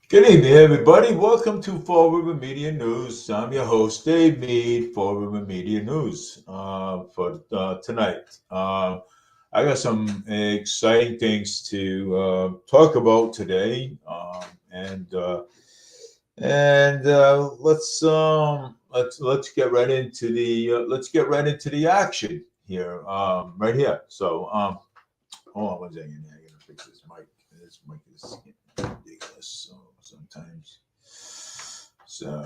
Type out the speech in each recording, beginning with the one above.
Good evening, everybody. Welcome to Fall River Media News. I'm your host, Dave Mead, Fall River Media News for tonight. I got some exciting things to talk about today, and let's get right into the action here, right here. Hold on one second. I gotta fix this mic. This mic is ridiculous. So sometimes. So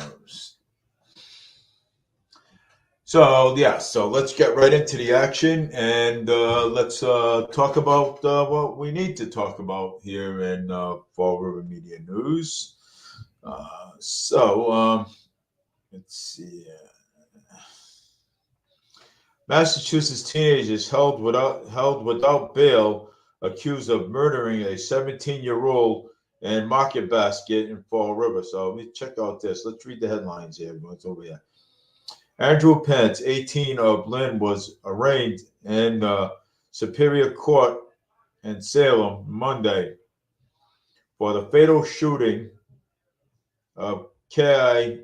so let's get right into the action and let's talk about what we need to talk about here in Fall River Media News. Let's see. Massachusetts teenagers held without bail, accused of murdering a 17-year-old in Market Basket in Fall River. So let me check out this. Let's read the headlines here. What's over here? Andrew Pence, 18, of Lynn, was arraigned in Superior Court in Salem Monday for the fatal shooting of Kai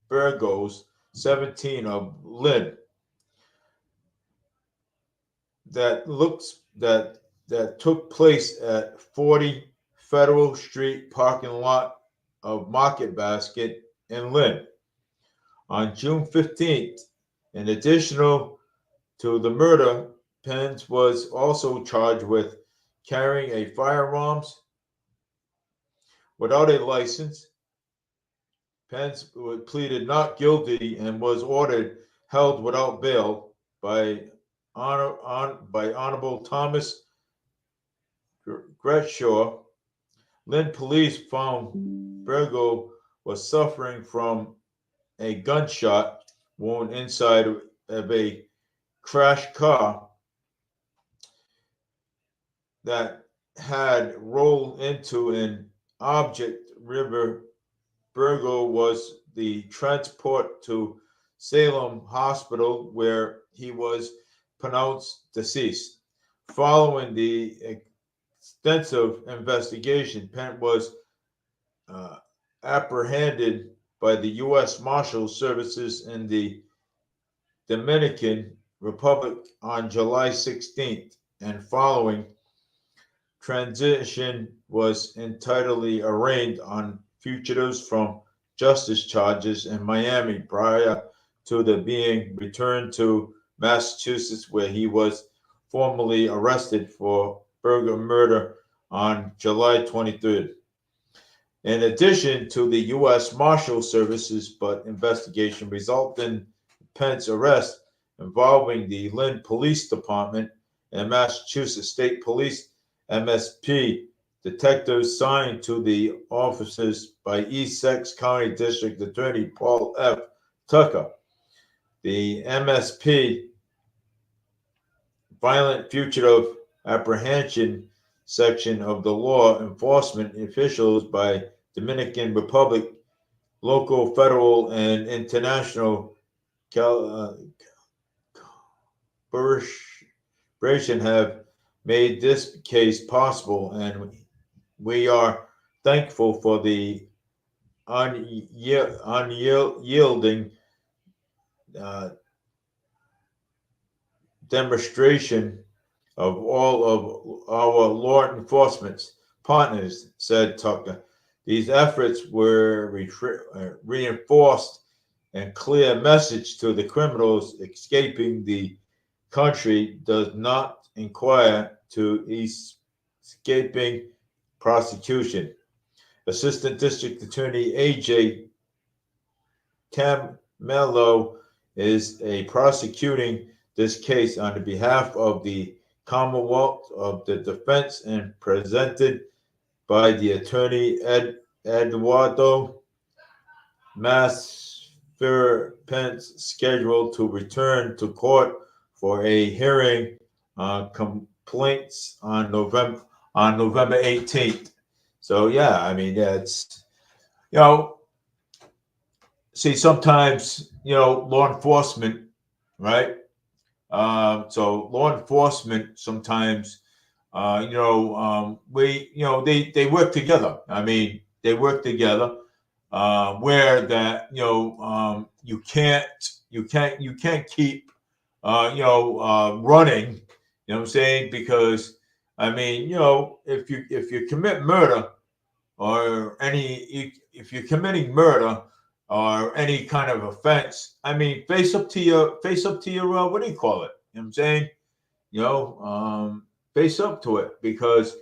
Burgos, 17, of Lynn, that took place at 40 Federal Street parking lot of Market Basket in Lynn on June 15th. In addition to the murder, Pence was also charged with carrying a firearms without a license. Pence pleaded not guilty and was ordered held without bail by Honorable Thomas Gretshaw. Lynn police found Burgo was suffering from a gunshot wound inside of a crashed car that had rolled into an object. River Burgo was the transport to Salem Hospital, where he was pronounced deceased. Following the extensive investigation, Pence was uh, apprehended by the U.S. Marshal Services in the Dominican Republic on July 16th, and following transition was entirely arraigned on fugitives from justice charges in Miami prior to the being returned to Massachusetts, where he was formally arrested for burglary murder on July 23rd. In addition to the U.S. Marshal Services, but investigation resulted in Pence arrest involving the Lynn Police Department and Massachusetts State Police MSP detectives signed to the officers by Essex County District Attorney Paul F. Tucker. The MSP Violent Fugitive Apprehension section of the law enforcement officials by Dominican Republic, local, federal, and international collaboration have made this case possible, and we are thankful for the unyielding uh, demonstration of all of our law enforcement partners, said Tucker. These efforts were reinforced and clear message to the criminals escaping the country does not inquire to escaping prosecution. Assistant District Attorney A.J. Camello is prosecuting this case on behalf of the Commonwealth of the Defense and presented by the attorney Eduardo Pence, scheduled to return to court for a hearing on complaints on November 18th. So yeah, I mean, yeah, it's you know, see sometimes law enforcement, right? So law enforcement sometimes, they work together. I mean, they work together, where that, you can't keep, running, you know what I'm saying? Because I mean, if you commit murder, or if you're committing murder or any kind of offense, I mean, face up to your what do you call it? You know what I'm saying? You know, face up to it, because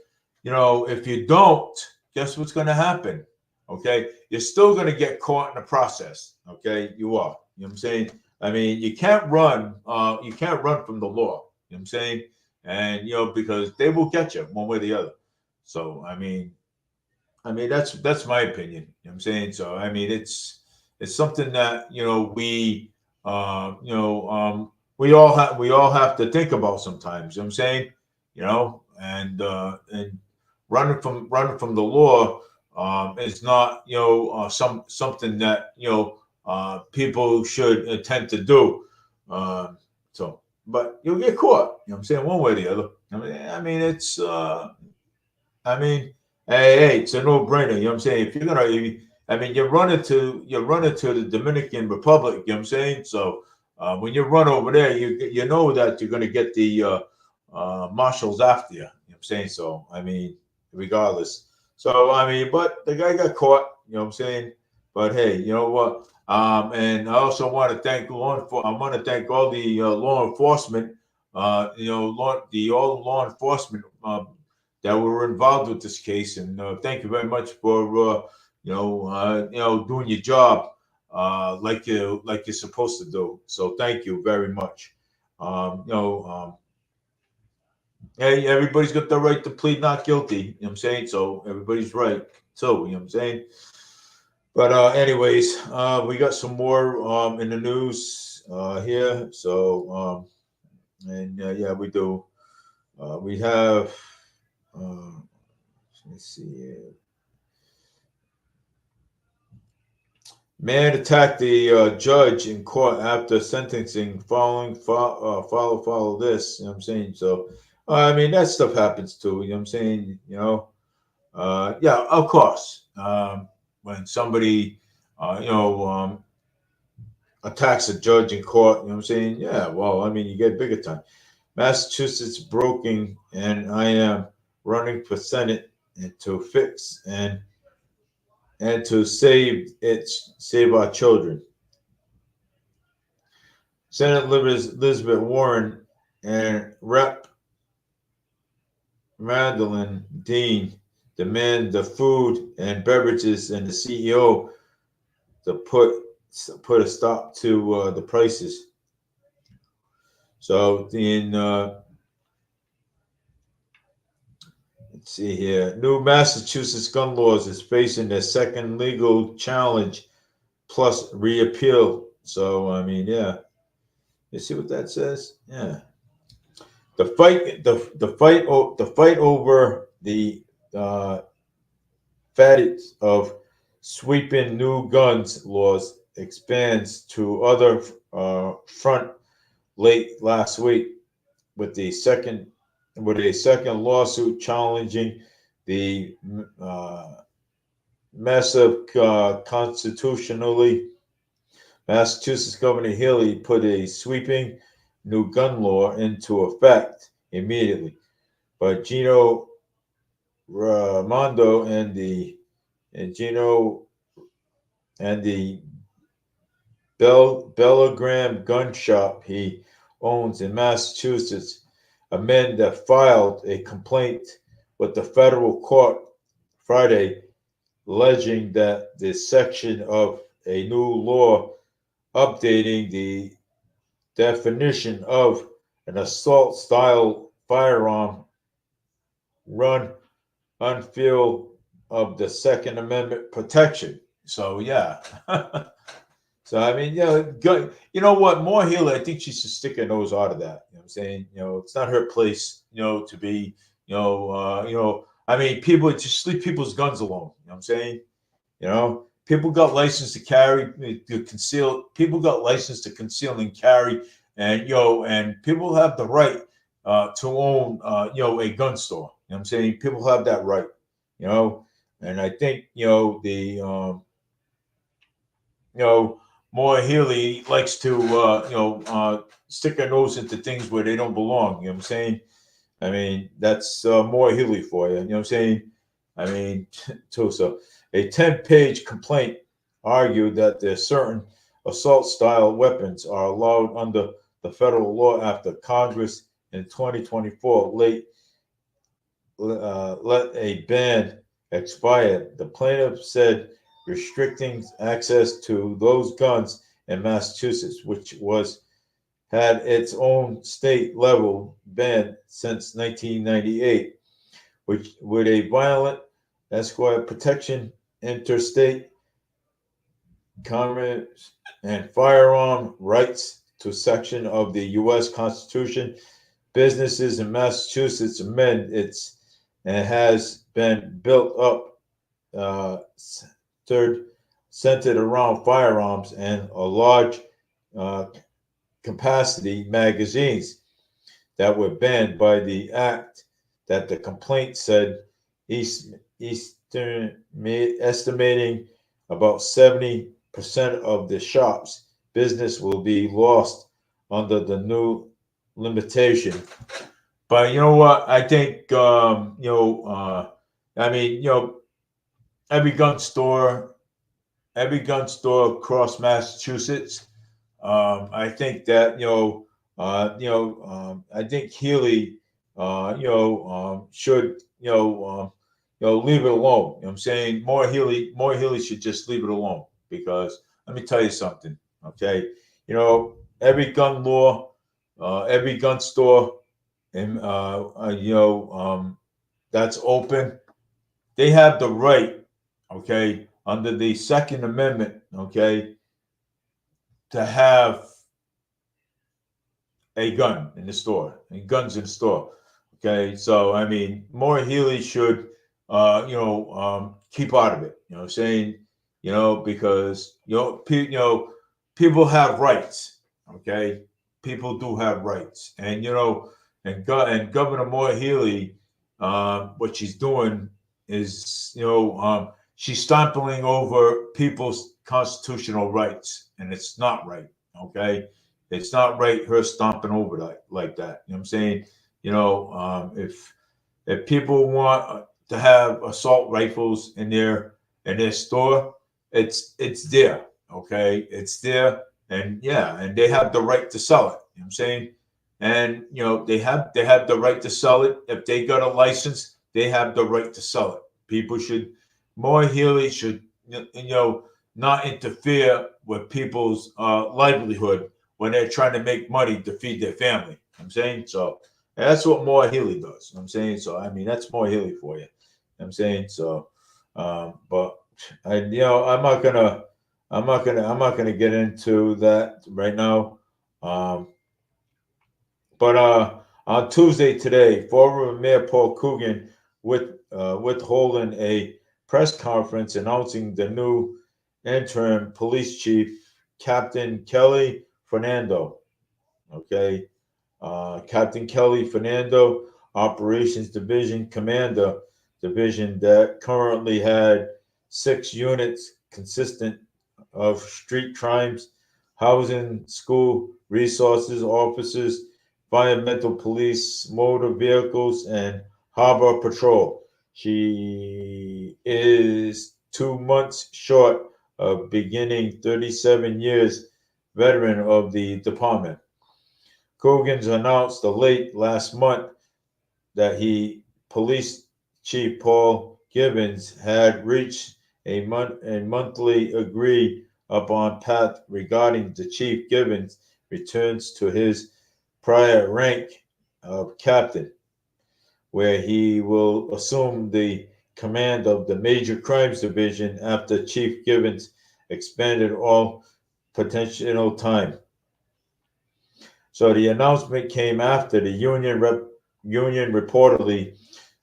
if you don't, guess what's going to happen? Okay, you're still going to get caught in the process. Okay, you are. You know what I'm saying? I mean, you can't run. You can't run from the law. You know what I'm saying? And because they will get you one way or the other. So I mean that's my opinion. You know what I'm saying? So I mean it's something that we all have to think about sometimes. You know what I'm saying? And running from the law is not something that people should intend to do. So, but you'll get caught. You know what I'm saying? One way or the other. I mean it's. I mean, hey, it's a no-brainer. You know what I'm saying? If you're gonna, I mean, you're running to the Dominican Republic. You know what I'm saying? So when you run over there, you know that you're gonna get the marshals after you. You know what I'm saying? So I mean, regardless. So I mean, but the guy got caught. You know what I'm saying? But hey, you know what? And I also want to thank I want to thank all the law enforcement. All law enforcement. That were involved with this case, and thank you very much for doing your job like you're supposed to do. So thank you very much. Um, you know, um, hey, everybody's got the right to plead not guilty. You know what I'm saying? So everybody's right. So you know what I'm saying? But anyways, we got some more in the news here. So and yeah, we do. We have. Uh, let's see here. Man attacked the judge in court after sentencing. Follow this. You know what I'm saying? So, I mean, that stuff happens too. You know what I'm saying? Yeah, of course. When somebody, attacks a judge in court, you know what I'm saying? Yeah, well, I mean, you get bigger time. Massachusetts broken, and I am running for Senate and to fix and to save our children. Senate Elizabeth Warren and Rep. Madeline Dean demand the food and beverages and the CEO to put a stop to the prices. So let's see here, new Massachusetts gun laws is facing their second legal challenge plus reappeal. So I mean, yeah, you see what that says? Yeah. The fight over the uh, facets of sweeping new guns laws expands to other front late last week with a second lawsuit challenging the massive constitutionally. Massachusetts Governor Healey put a sweeping new gun law into effect immediately, but Gino Raimondo and Gino and the Bellagram gun shop he owns in Massachusetts, a man that filed a complaint with the federal court Friday, alleging that this section of a new law updating the definition of an assault style firearm run unfeel of the Second Amendment protection. So yeah. So I mean, yeah, you know what? More Healy, I think she should stick her nose out of that. You know what I'm saying? It's not her place, to be, I mean, people just leave people's guns alone. You know what I'm saying? People got license to carry, to conceal. People got license to conceal and carry, and people have the right to own, a gun store. You know what I'm saying? People have that right. You know, And I think you know, Moore Healy likes to stick her nose into things where they don't belong. You know what I'm saying? I mean, that's Moore Healy for you. You know what I'm saying? I mean, too. So a 10-page complaint argued that there's certain assault-style weapons are allowed under the federal law after Congress in 2024 let a ban expire. The plaintiff said restricting access to those guns in Massachusetts, which was had its own state level ban since 1998, which with a violent escort protection, interstate commerce, and firearm rights to section of the U.S. Constitution. Businesses in Massachusetts amend its and has been built up third centered around firearms and a large uh, capacity magazines that were banned by the act that the complaint said Eastern estimating about 70% of the shop's business will be lost under the new limitation. But you know what? I think I mean, every gun store, every gun store across Massachusetts. I think that I think Healy, should leave it alone. You know what I'm saying? More Healy should just leave it alone because let me tell you something. Okay, every gun law, every gun store, and that's open. They have the right, okay, under the Second Amendment, okay, to have a gun in the store and guns in the store. Okay, so I mean, more Healy should, keep out of it. You know, what I'm saying, because people have rights. Okay, people do have rights, and and Governor Moore Healy, what she's doing is, she's stomping over people's constitutional rights, and it's not right. Okay, it's not right her stomping over like that. You know what I'm saying? If people want to have assault rifles in their store, it's there. Okay, it's there, and yeah, and they have the right to sell it. You know what I'm saying? And they have the right to sell it. If they got a license, they have the right to sell it. People should More Healy should not interfere with people's livelihood when they're trying to make money to feed their family. You know what I'm saying? So that's what Moore Healy does. You know what I'm saying? So I mean that's Moore Healy for you. You know what I'm saying? So but I'm not gonna get into that right now. Um but on Tuesday today, former Mayor Paul Coogan withholding a press conference announcing the new interim police chief, Captain Kelly Fernando. Okay, Captain Kelly Fernando, Operations Division Commander, division that currently had 6 units consistent of street crimes, housing, school, resources officers, environmental police, motor vehicles, and harbor patrol. She is 2 months short of beginning 37 years veteran of the department. Coogan's announced late last month that police chief Paul Gibbons had reached a monthly agreed upon path regarding the chief Gibbons returns to his prior rank of captain, where he will assume the command of the Major Crimes Division after Chief Gibbons expanded all potential time. So the announcement came after the union reportedly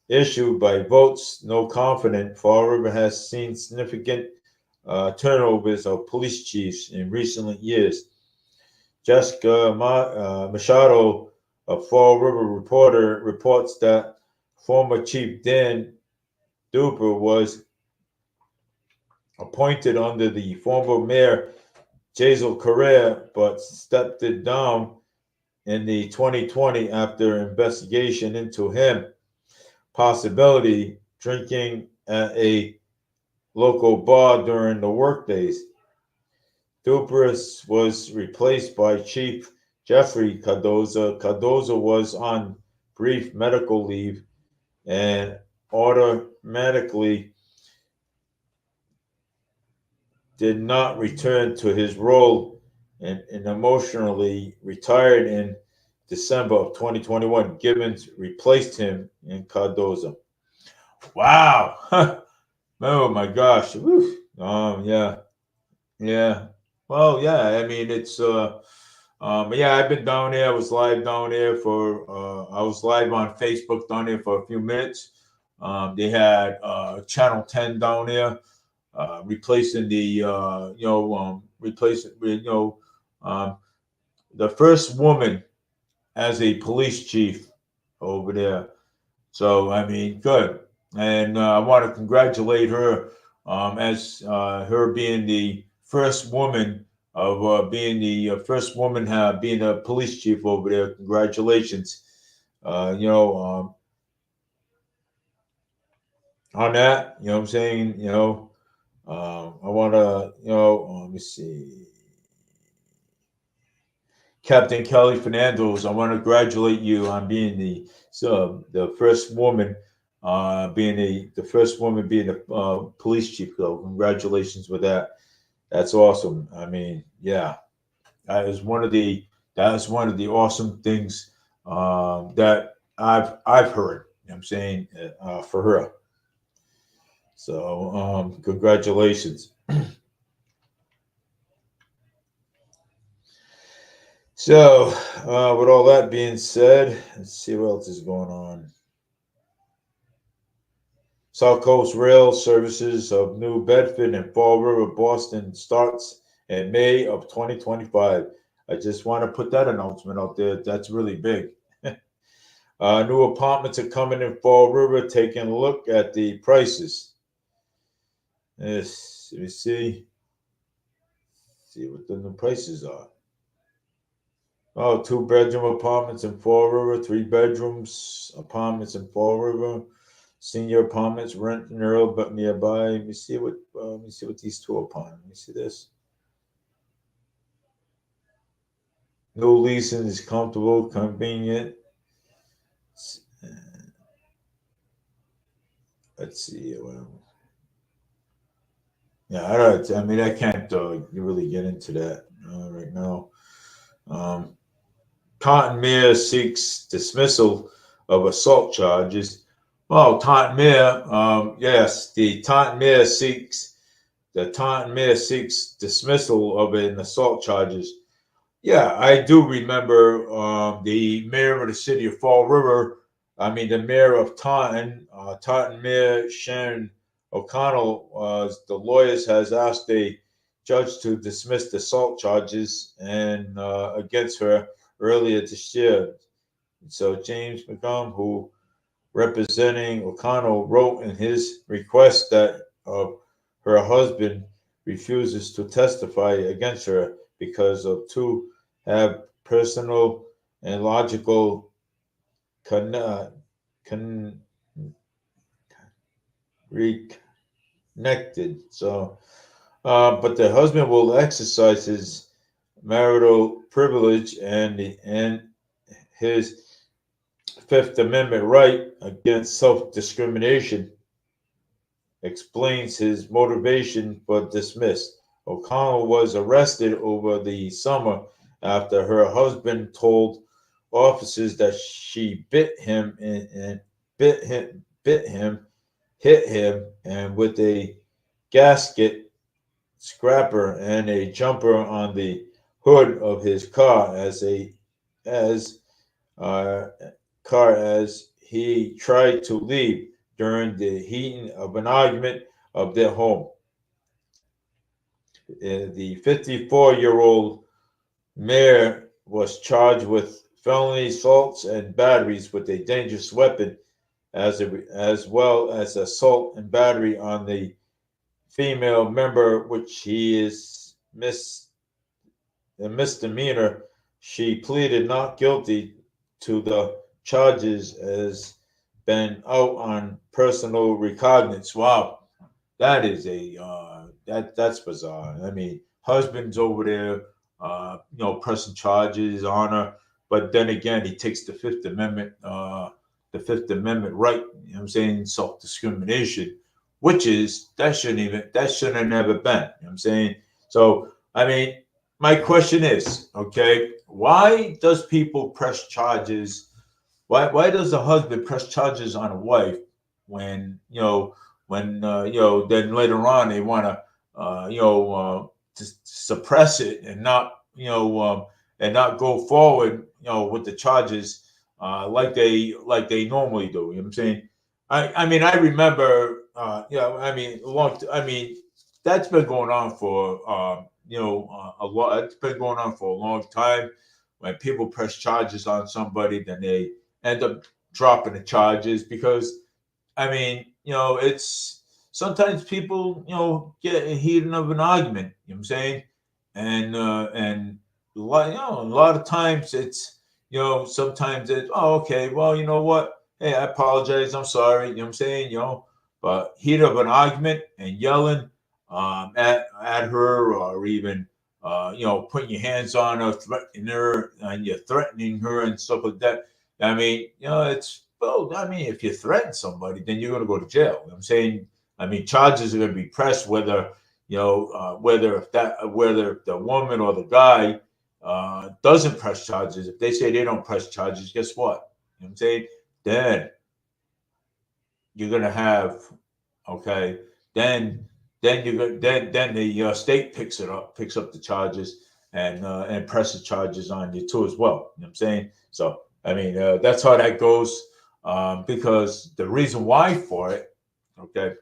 issued by votes no confident. Fall River has seen significant turnovers of police chiefs in recent years. Jessica Machado, a Fall River reporter, reports that former Chief Dan Duper was appointed under the former mayor Jazel Correa, but stepped it down in the 2020 after investigation into him possibility drinking at a local bar during the workdays. Duprez was replaced by Chief Jeffrey Cardoza. Cardoza was on brief medical leave and automatically did not return to his role and emotionally retired in December of 2021. Gibbons replaced him in Cardoza. Wow. Oh my gosh. Woo. Yeah. Yeah. Well, yeah. I mean, it's yeah. I've been down there. I was live down there for. I was live on Facebook down there for a few minutes. They had Channel 10 down there, replacing the replacing the first woman as a police chief over there. So I mean, good. And I want to congratulate her as her being the first woman of being the first woman being a police chief over there. Congratulations, uh, you know, um, on that. You know what I'm saying? I want to, let me see. Captain Kelly Fernandez, I want to congratulate you on being the first woman, being the first woman being a police chief. So congratulations with that. That's awesome. I mean, yeah, that is one of the awesome things that I've heard. You know what I'm saying for her. So congratulations. So, with all that being said, let's see what else is going on. South Coast Rail services of New Bedford and Fall River, Boston starts in May of 2025. I just want to put that announcement out there. That's really big. New apartments are coming in Fall River. Taking a look at the prices. Yes, let me see what the new prices are. Oh, 2-bedroom apartments in Fall River, 3 bedrooms apartments in Fall River, senior apartments rent in Earl but nearby. Let me see what these two are upon. Let me see this. New leasing is comfortable, convenient. Let's see. Yeah, I don't. I mean, I can't really get into that right now. Um, Taunton seeks dismissal of assault charges. Well, yes, the Taunton mayor seeks dismissal of an assault charges. Yeah, I do remember the mayor of the city of Fall River. I mean, the mayor of Taunton, Taunton Mayor Sharon O'Connell, the lawyers has asked a judge to dismiss the assault charges and against her earlier this year. So James McComb, who representing O'Connell, wrote in his request that her husband refuses to testify against her because of two have personal and logical con, con, reconnected. So, but the husband will exercise his marital privilege and his Fifth Amendment right against self-discrimination, explains his motivation for dismiss. O'Connell was arrested over the summer after her husband told officers that she bit him and bit him, hit him, and with a gasket scraper and a jumper on the hood of his car as uh, as he tried to leave during the heat of an argument of their home. The 54-year-old mayor was charged with felony assaults and batteries with a dangerous weapon, as well as assault and battery on the female member, which he is a misdemeanor. She pleaded not guilty to the charges as been out on personal recognizance. Wow, that is that's bizarre. I mean, husband's over there, pressing charges on her, but then again, he takes the Fifth Amendment right. You know what I'm saying, self discrimination, which is that shouldn't have never been. You know what I'm saying. So I mean, my question is, okay, why does people press charges? Why does a husband press charges on a wife when then later on they want to to suppress it and not and not go forward with the charges like they normally do. You know what I'm saying? I mean I remember I mean I mean that's been going on for a lot. It's been going on for a long time. When people press charges on somebody, then they end up dropping the charges because I mean, it's sometimes people, get heated of an argument, you know what I'm saying? And a lot of times it's, sometimes it's, oh, okay, well, you know what? Hey, I apologize, I'm sorry, you know what I'm saying? But heat of an argument and yelling at her or even putting your hands on her, threatening her, and you're threatening her and stuff like that. I mean, I mean, if you threaten somebody, then you're going to go to jail. You know what I'm saying? I mean, charges are going to be pressed whether, whether the woman or the guy doesn't press charges. If they say they don't press charges, guess what? You know what I'm saying? Then you're going to have, okay, then then the state picks up the charges and presses charges on you too as well. You know what I'm saying? So I mean that's how that goes because the reason why for it, okay.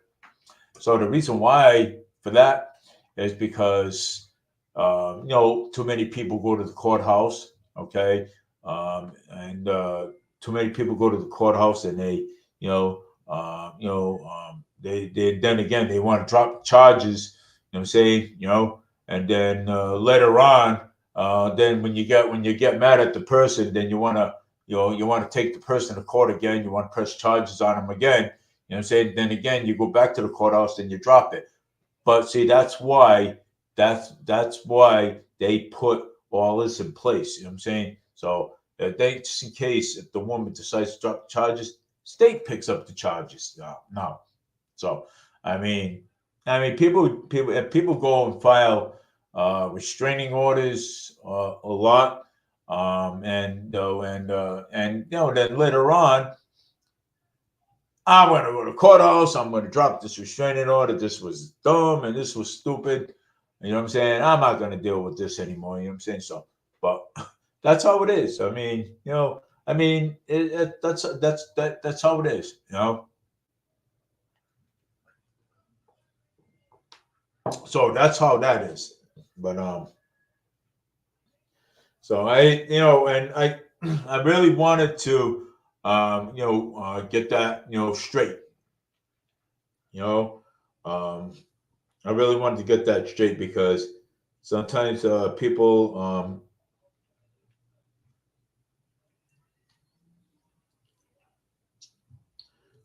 So the reason why for that is because too many people go to the courthouse, okay, and too many people go to the courthouse and they they then again they want to drop charges, you know what I'm saying, and then later on, then when you get mad at the person, then you want to you want to take the person to court again, you want to press charges on them again, you know what I'm saying, then again you go back to the courthouse and you drop it. But see, that's why they put all this in place. You know what I'm saying? So they just in case if the woman decides to drop the charges, state picks up the charges. No. So people if people go and file restraining orders a lot, and then later on I'm going to go to the courthouse. I'm going to drop this restraining order. This was dumb and this was stupid. You know what I'm saying? I'm not going to deal with this anymore. You know what I'm saying? So, but that's how it is. I mean, that's how it is. So that's how that is. But so and I really wanted to get that straight. You know, um, I really wanted to get that straight because sometimes people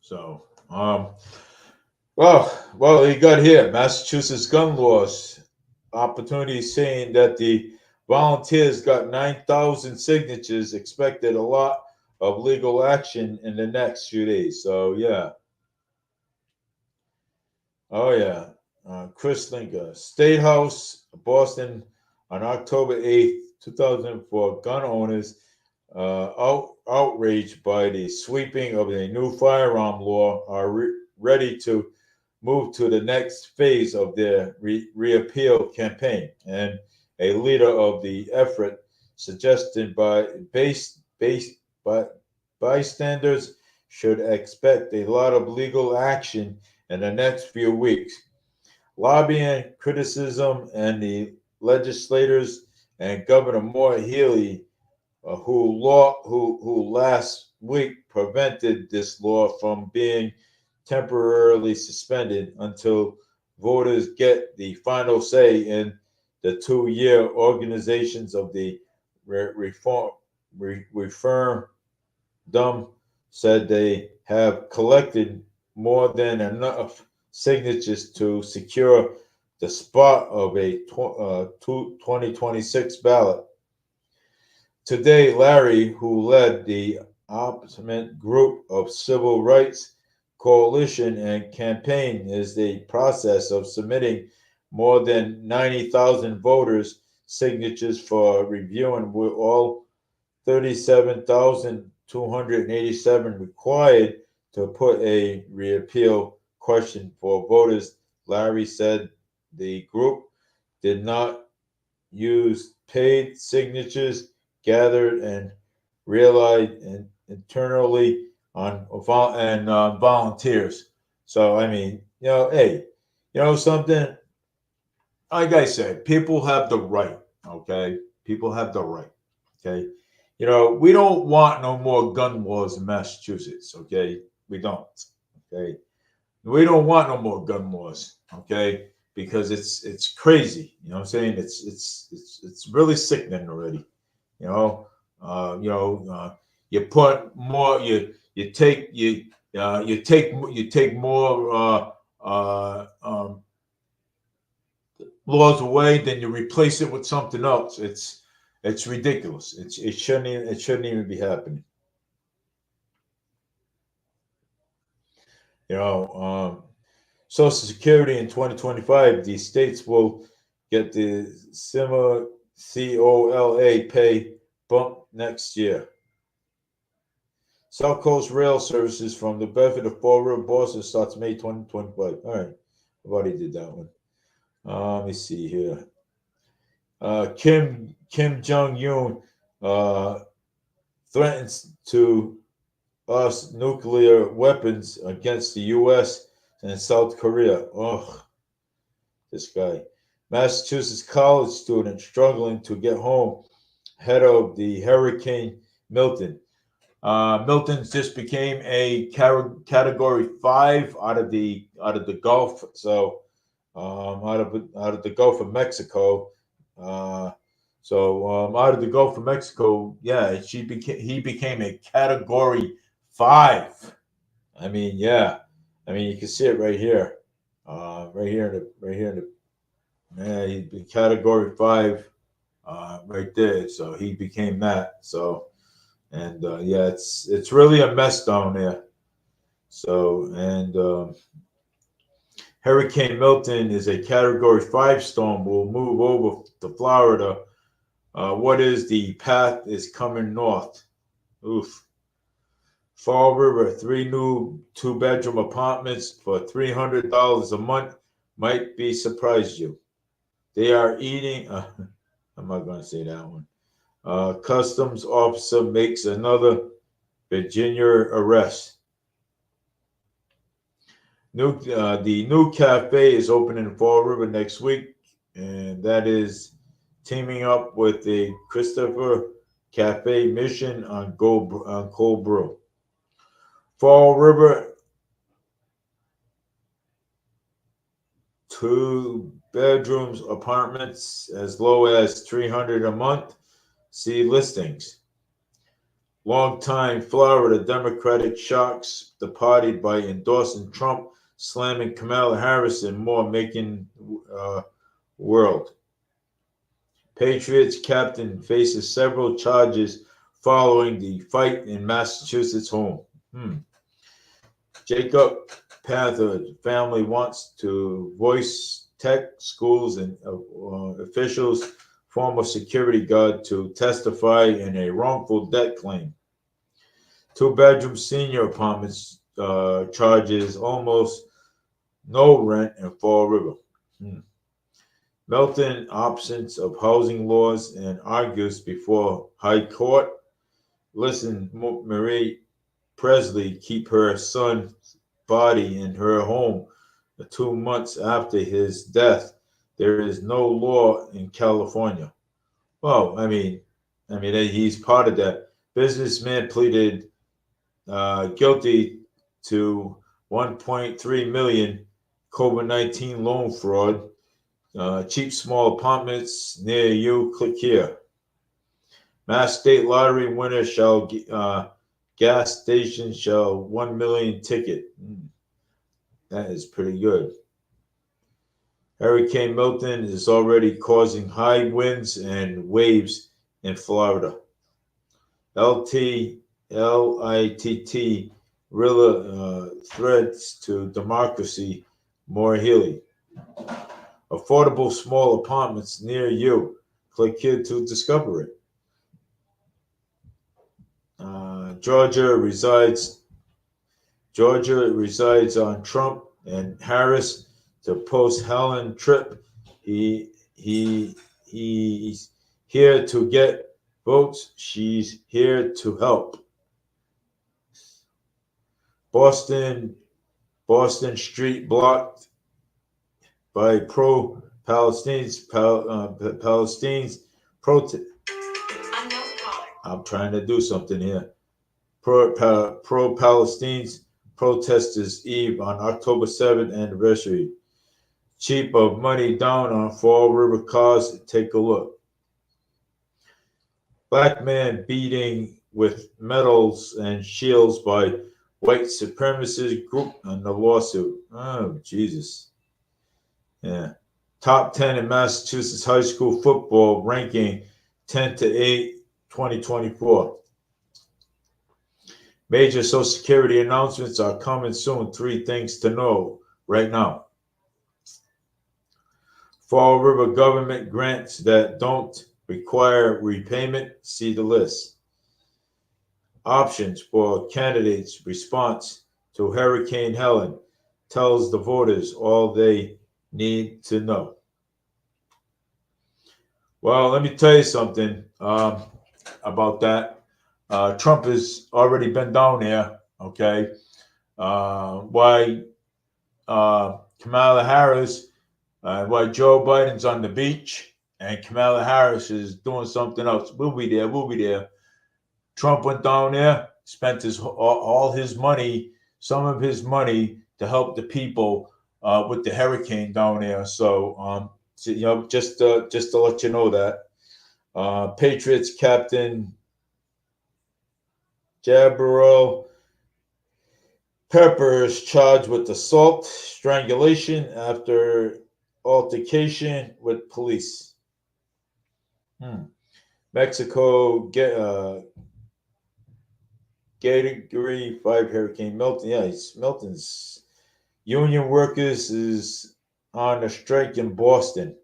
so well you got here Massachusetts gun laws opportunity saying that the volunteers got 9,000 signatures, expected a lot of legal action in the next few days. So yeah. Oh yeah. Chris Linker, State House, Boston, on October 8th, 2004, gun owners outraged by the sweeping of a new firearm law are ready to move to the next phase of their reappeal campaign. And a leader of the effort suggested by bystanders should expect a lot of legal action in the next few weeks. Lobbying criticism and the legislators and Governor Moore Healey, who last week prevented this law from being temporarily suspended until voters get the final say in the 2-year organizations of the referendum, said they have collected more than enough signatures to secure the spot of a 2026 ballot. Today, Larry, who led the opposite group of civil rights coalition and campaign, is the process of submitting more than 90,000 voters' signatures for review, and with all 37,287 required to put a repeal question for voters. Larry said the group did not use paid signatures gathered and relied internally on volunteers. So I mean, hey, something. Like I said, people have the right. Okay, people have the right. Okay, we don't want no more gun wars in Massachusetts. Okay, we don't. Okay, we don't want no more gun wars. Okay, because it's crazy. You know what I'm saying? It's really sickening already. You know, you put more. You take more laws away, then you replace it with something else. It's ridiculous. It shouldn't even be happening. You know, Social Security in 2025, the states will get the similar COLA pay bump next year. South Coast Rail services from the Bedford to Fall River, Boston starts May 2025. All right, I've already did that one. Let me see here. Kim Jong Un threatens to us nuclear weapons against the U.S. and South Korea. Ugh, this guy. Massachusetts college student struggling to get home ahead of the Hurricane Milton. Milton just became a Category 5 out of the Gulf. So out of the Gulf of Mexico. Out of the Gulf of Mexico, yeah, he became a Category 5. I mean, yeah, I mean you can see it right here, yeah, he'd be Category 5, right there. So he became that. So and yeah, it's really a mess down there. So and Hurricane Milton is a Category 5 storm. Will move over to Florida. What is the path is coming north? Oof. Fall River, 3 new 2-bedroom apartments for $300 a month might be surprise you. They are eating. I'm not going to say that one. Customs officer makes another Virginia arrest. The new cafe is opening in Fall River next week, and that is teaming up with the Christopher Cafe mission on Cold Brew. Fall River, 2 bedrooms apartments as low as $300 a month. See listings. Longtime Florida Democratic shocks the party by endorsing Trump, slamming Kamala Harris, and more, making world. Patriots captain faces several charges following the fight in Massachusetts home. Jacob Panther family wants to voice tech schools and officials, former security guard, to testify in a wrongful debt claim. 2-bedroom senior apartments charges almost no rent in Fall River. Milton absence of housing laws and argues before High Court. Listen, Marie Presley keep her son's body in her home 2 months after his death. There is no law in California. Well, I mean, he's part of that. Businessman pleaded guilty to 1.3 million COVID-19 loan fraud. Cheap small apartments near you. Click here. Mass state lottery winner shall gas station shall 1 million ticket. That is pretty good. Hurricane Milton is already causing high winds and waves in Florida. LITT threats to democracy. More Healy. Affordable small apartments near you. Click here to discover it. Georgia resides on Trump and Harris to post Helen trip. He's here to get votes. She's here to help. Boston street blocked by pro-Palestinians protest. I'm trying to do something here. Pro-Palestinians protesters Eve on October 7th anniversary. Cheap of money down on Fall River cars. Take a look. Black man beating with medals and shields by white supremacist group on the lawsuit. Oh, Jesus. Yeah. Top 10 in Massachusetts high school football ranking 10-8, 2024. Major Social Security announcements are coming soon. 3 things to know right now. Fall River government grants that don't require repayment. See the list. Options for candidates' response to Hurricane Helen tells the voters all they need to know. Well, let me tell you something about that. Trump has already been down there, okay? Why Kamala Harris, why Joe Biden's on the beach and Kamala Harris is doing something else. We'll be there. Trump went down there, spent all his money, some of his money to help the people with the hurricane down there. So, just to let you know that. Patriots captain Jabril Peppers charged with assault, strangulation after altercation with police. Mexico Category 5 Hurricane Milton. Yeah, Milton's union workers is on a strike in Boston.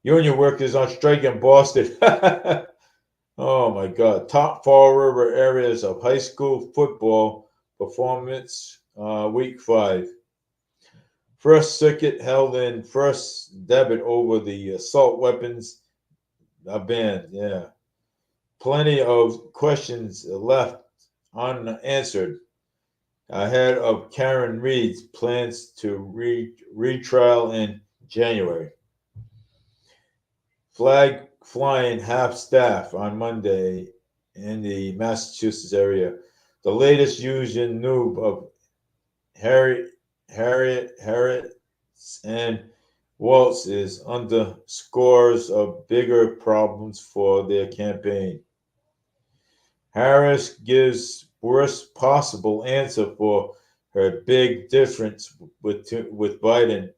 Union workers on strike in Boston. Oh my God. Top Fall River areas of high school football performance week 5. First Circuit held in first debate over the assault weapons ban. Yeah. Plenty of questions left unanswered ahead of Karen Reed's plans to retrial in January. Flag flying half staff on Monday in the Massachusetts area. The latest Union noob of Harriet and Waltz is underscores of bigger problems for their campaign. Harris gives worst possible answer for her big difference with Biden.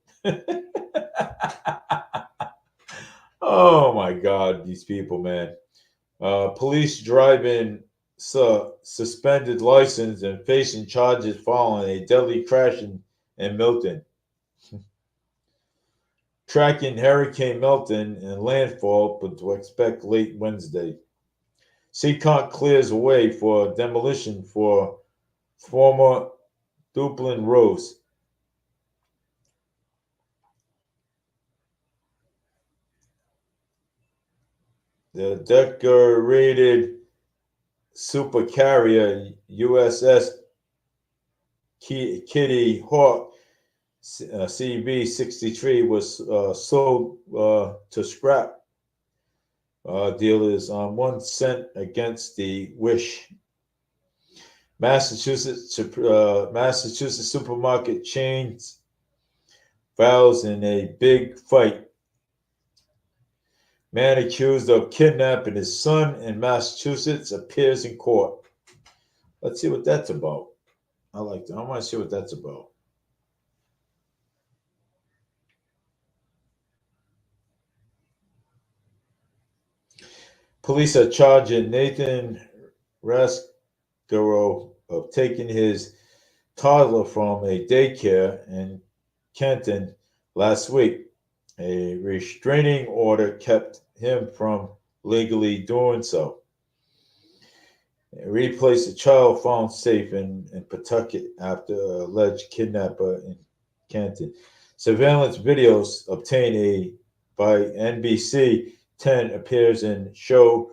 Oh my God, these people, man. Police driving suspended license and facing charges following a deadly crash in Milton. Tracking Hurricane Milton and landfall, but to expect late Wednesday. Seacon clears away for demolition for former Dublin Rose. The decorated supercarrier USS Kitty Hawk CB-63 was sold to scrap dealers on 1 cent against the wish. Massachusetts supermarket chains files in a big fight. Man accused of kidnapping his son in Massachusetts appears in court. Let's see what that's about. I like that. I want to see what that's about. Police are charging Nathan Rascaro of taking his toddler from a daycare in Kenton last week. A restraining order kept him from legally doing so. Replaced a child found safe in Pawtucket after alleged kidnapper in Canton. Surveillance videos obtained by NBC 10 appears in show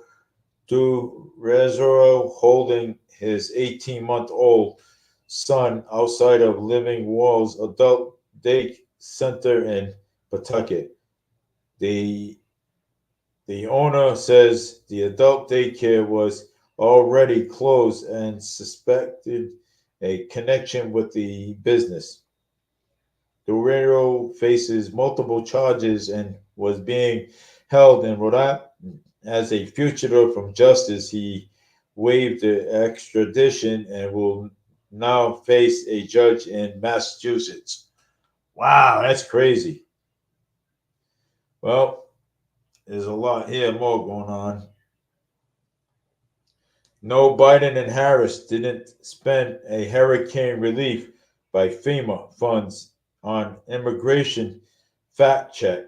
Rezero holding his 18-month-old son outside of Living Walls Adult Day Center in Pawtucket. The owner says the adult daycare was already closed and suspected a connection with the business. Dorero faces multiple charges and was being held in Rhode Island as a fugitive from justice. He waived the extradition and will now face a judge in Massachusetts. Wow, that's crazy. Well, there's a lot here more going on. No, Biden and Harris didn't spend a hurricane relief by FEMA funds on immigration fact check.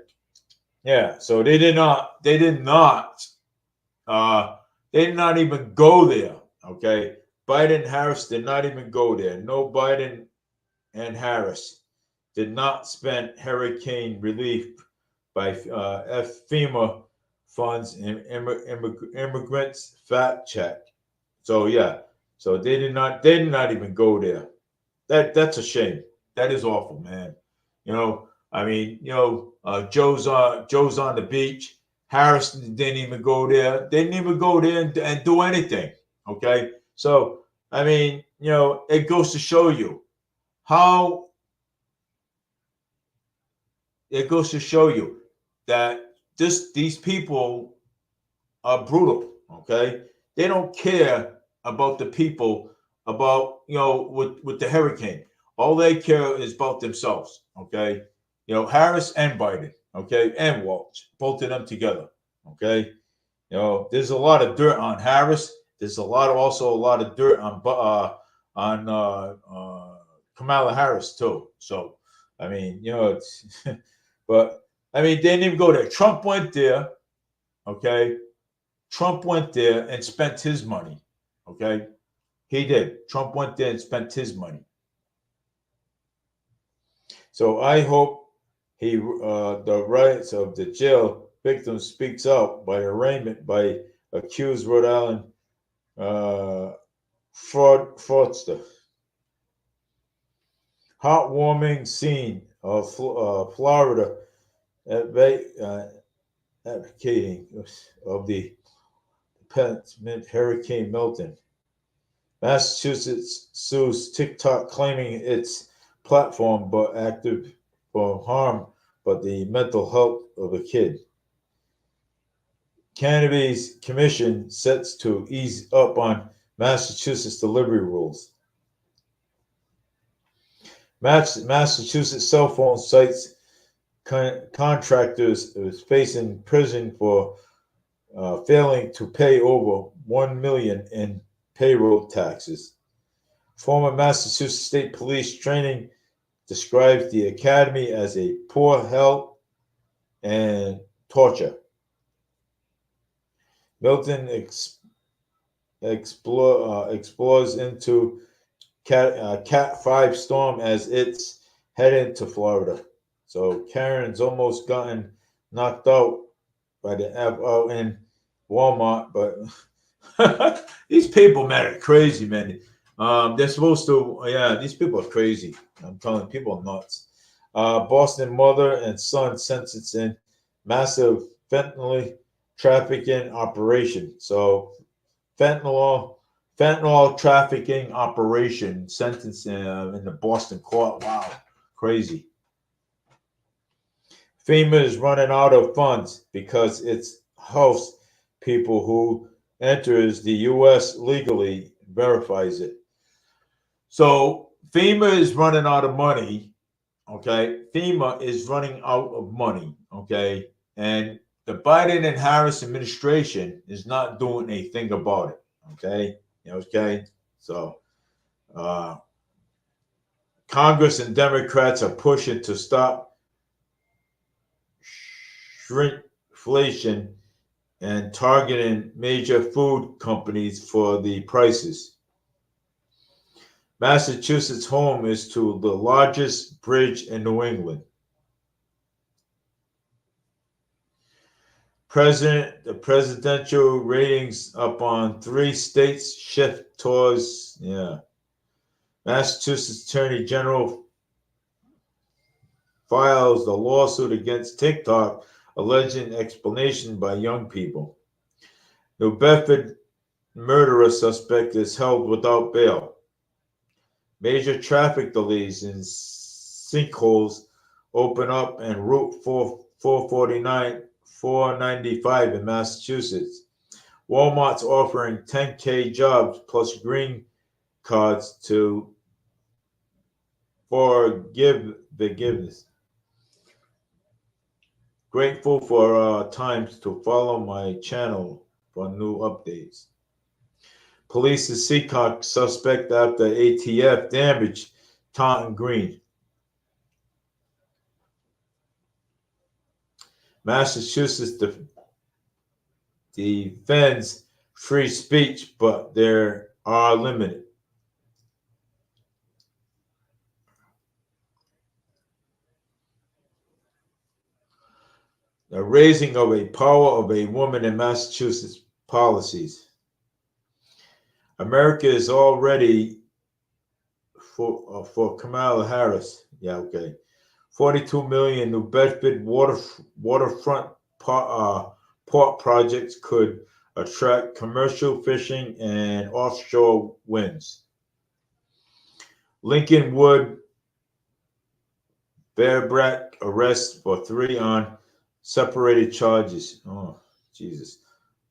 Yeah, so they did not even go there. Okay. Biden and Harris did not even go there. No, Biden and Harris did not spend hurricane relief by FEMA funds in immigrants fact check. So yeah, so they did not even go there. That's a shame. That is awful, man. I mean, Joe's on the beach. Harris didn't even go there. They didn't even go there and do anything. Okay, so I mean, it goes to show you how it goes to show you that these people are brutal. Okay, they don't care about the people, about with the hurricane. All they care is about themselves. Okay, Harris and Biden. Okay, and Walsh, both of them together. Okay, there's a lot of dirt on Harris. There's also a lot of dirt on Kamala Harris too. So I mean, it's but I mean, they didn't even go there. Trump went there. Okay, Trump went there and spent his money. Okay, he did. Trump went there and spent his money. So I hope the rights of the jail victims speaks out by arraignment by accused Rhode Island fraudster. Heartwarming scene of Florida advocating of the Hurricane Milton. Massachusetts sues TikTok claiming its platform but active for harm but the mental health of a kid. Cannabis Commission sets to ease up on Massachusetts delivery rules. Massachusetts cell phone sites contractors is facing prison for failing to pay over $1 million in payroll taxes. Former Massachusetts State Police training describes the academy as a poor health and torture. Milton explores into Cat 5 storm as it's heading to Florida. So Karen's almost gotten knocked out by the out in Walmart, but these people, man, are crazy, man. They're supposed to, yeah, these people are crazy. I'm telling you, people are nuts. Boston mother and son sentenced in massive fentanyl trafficking operation. So fentanyl trafficking operation sentenced in the Boston court. Wow, crazy. FEMA is running out of funds because its house people who enters the U.S. legally verifies it. So FEMA is running out of money. Okay, FEMA is running out of money. Okay, and the Biden and Harris administration is not doing a thing about it. Okay, okay. So uh, Congress and Democrats are pushing to stop shrinkflation and targeting major food companies for the prices. Massachusetts' home is to the largest bridge in New England. The presidential ratings up on 3 states shift towards, yeah. Massachusetts Attorney General files a lawsuit against TikTok alleging explanation by young people. New Bedford murderer suspect is held without bail. Major traffic delays and sinkholes open up en Route 449, 495 in Massachusetts. Walmart's offering 10K jobs plus green cards to forgiveness. Grateful for times to follow my channel for new updates. Police in Seacock suspect after ATF damaged Taunton Green. Massachusetts defends free speech, but there are limits. The raising of a power of a woman in Massachusetts policies. America is already for Kamala Harris. Yeah, okay. 42 million New Bedford waterfront port projects could attract commercial fishing and offshore winds. Lincolnwood Bearbrack arrest for 3 on separated charges. Oh, Jesus.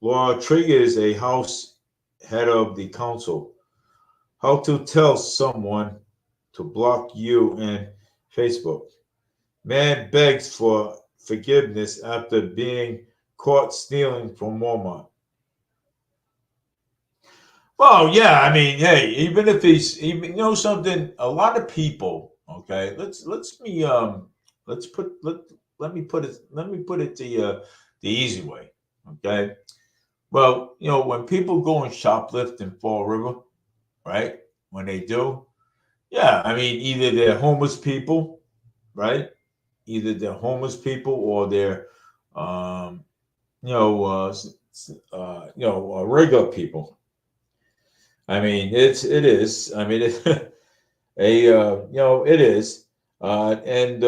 Law triggers a House head of the council. How to tell someone to block you in Facebook. Man begs for forgiveness after being caught stealing from Walmart. Well, yeah, I mean, hey, even if he's even something, a lot of people, okay, let me put it the easy way. Okay. Well, when people go and shoplift in Fall River, right? When they do, yeah, I mean, either they're homeless people, right? Either they're homeless people or they're, um, regular people. I mean, it is. I mean, it is, and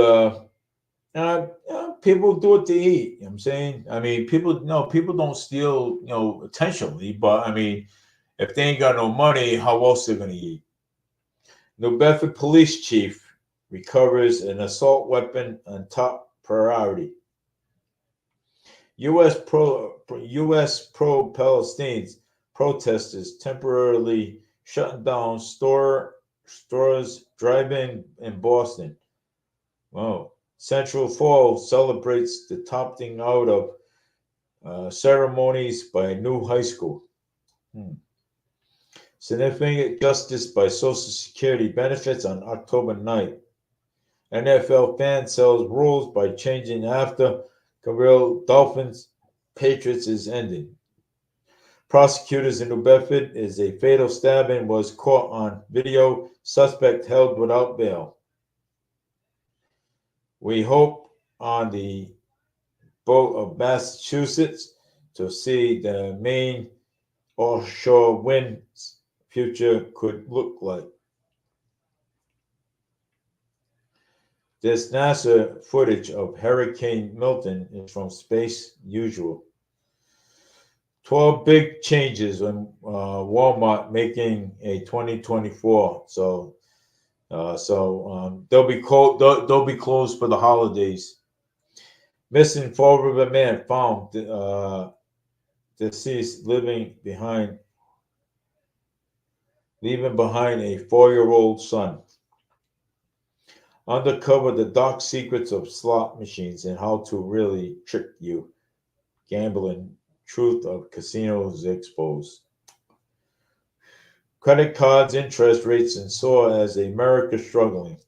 people do it to eat. You know what I'm saying. I mean, people don't steal, intentionally, but I mean, if they ain't got no money, how else they're gonna eat? New Bedford police chief recovers an assault weapon on top priority. U.S. pro-Palestine protesters temporarily shutting down stores, drive-in Boston. Wow. Central Falls celebrates the topping out of ceremonies by a new high school. Significant justice by Social Security benefits on October 9th. NFL fan sells rules by changing after career Dolphins Patriots is ending. Prosecutors in New Bedford is a fatal stabbing was caught on video. Suspect held without bail. We hope on the boat of Massachusetts to see the Maine offshore winds future could look like. This NASA footage of Hurricane Milton is from Space Usual. 12 big changes on Walmart making a 2024. So they'll be closed for the holidays. Missing Fall River man found deceased, leaving behind a 4-year-old son. Undercover the dark secrets of slot machines and how to really trick you. Gambling truth of casinos exposed. Credit cards interest rates and soar as America struggling.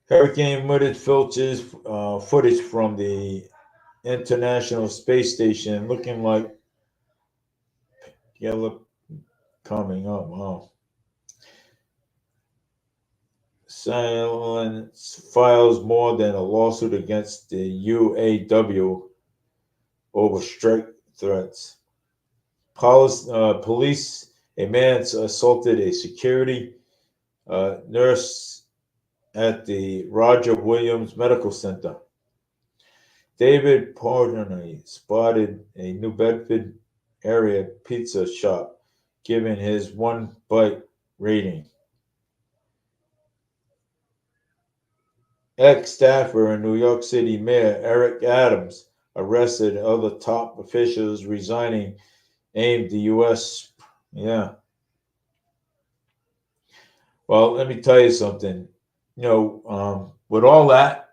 Hurricane footage from the International Space Station looking like yellow coming up. Wow. Silence files more than a lawsuit against the UAW over strike threats. Police, a man assaulted a security nurse at the Roger Williams Medical Center. David Portnoy spotted a New Bedford area pizza shop, giving his one bite rating. Ex-staffer and New York City Mayor Eric Adams arrested, other top officials resigning, aimed the U.S. Yeah. Well, let me tell you something. With all that,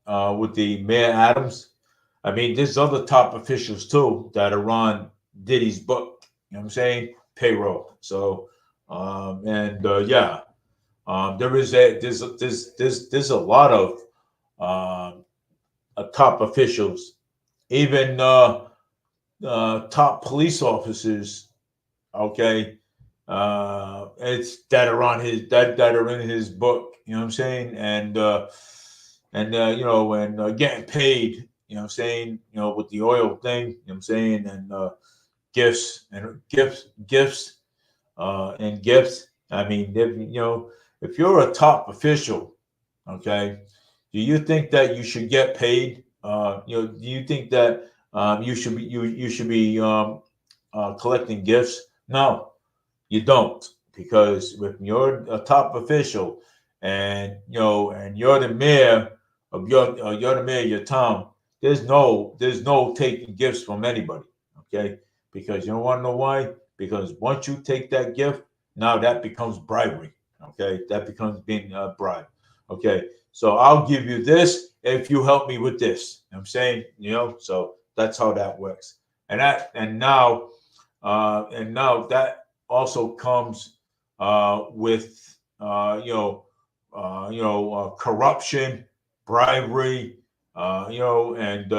with the Mayor Adams, I mean, there's other top officials too that are on Diddy's book. You know what I'm saying? Payroll. So, yeah, there's a lot of top officials, even top police officers. Okay, it's that are on his that are in his book. You know what I'm saying? And getting paid. You know what I'm saying? With the oil thing. You know what I'm saying? And gifts, and gifts. I mean, if you're a top official, okay, do you think that you should get paid? Do you think that you should be collecting gifts? No, you don't, because if you're a top official and you're the mayor of your town, there's no taking gifts from anybody, okay? Because you don't want to know why? Because once you take that gift, now that becomes bribery, okay? That becomes being bribed, okay? So I'll give you this if you help me with this. You know what I'm saying, so that's how that works, and now that also comes with corruption, bribery, and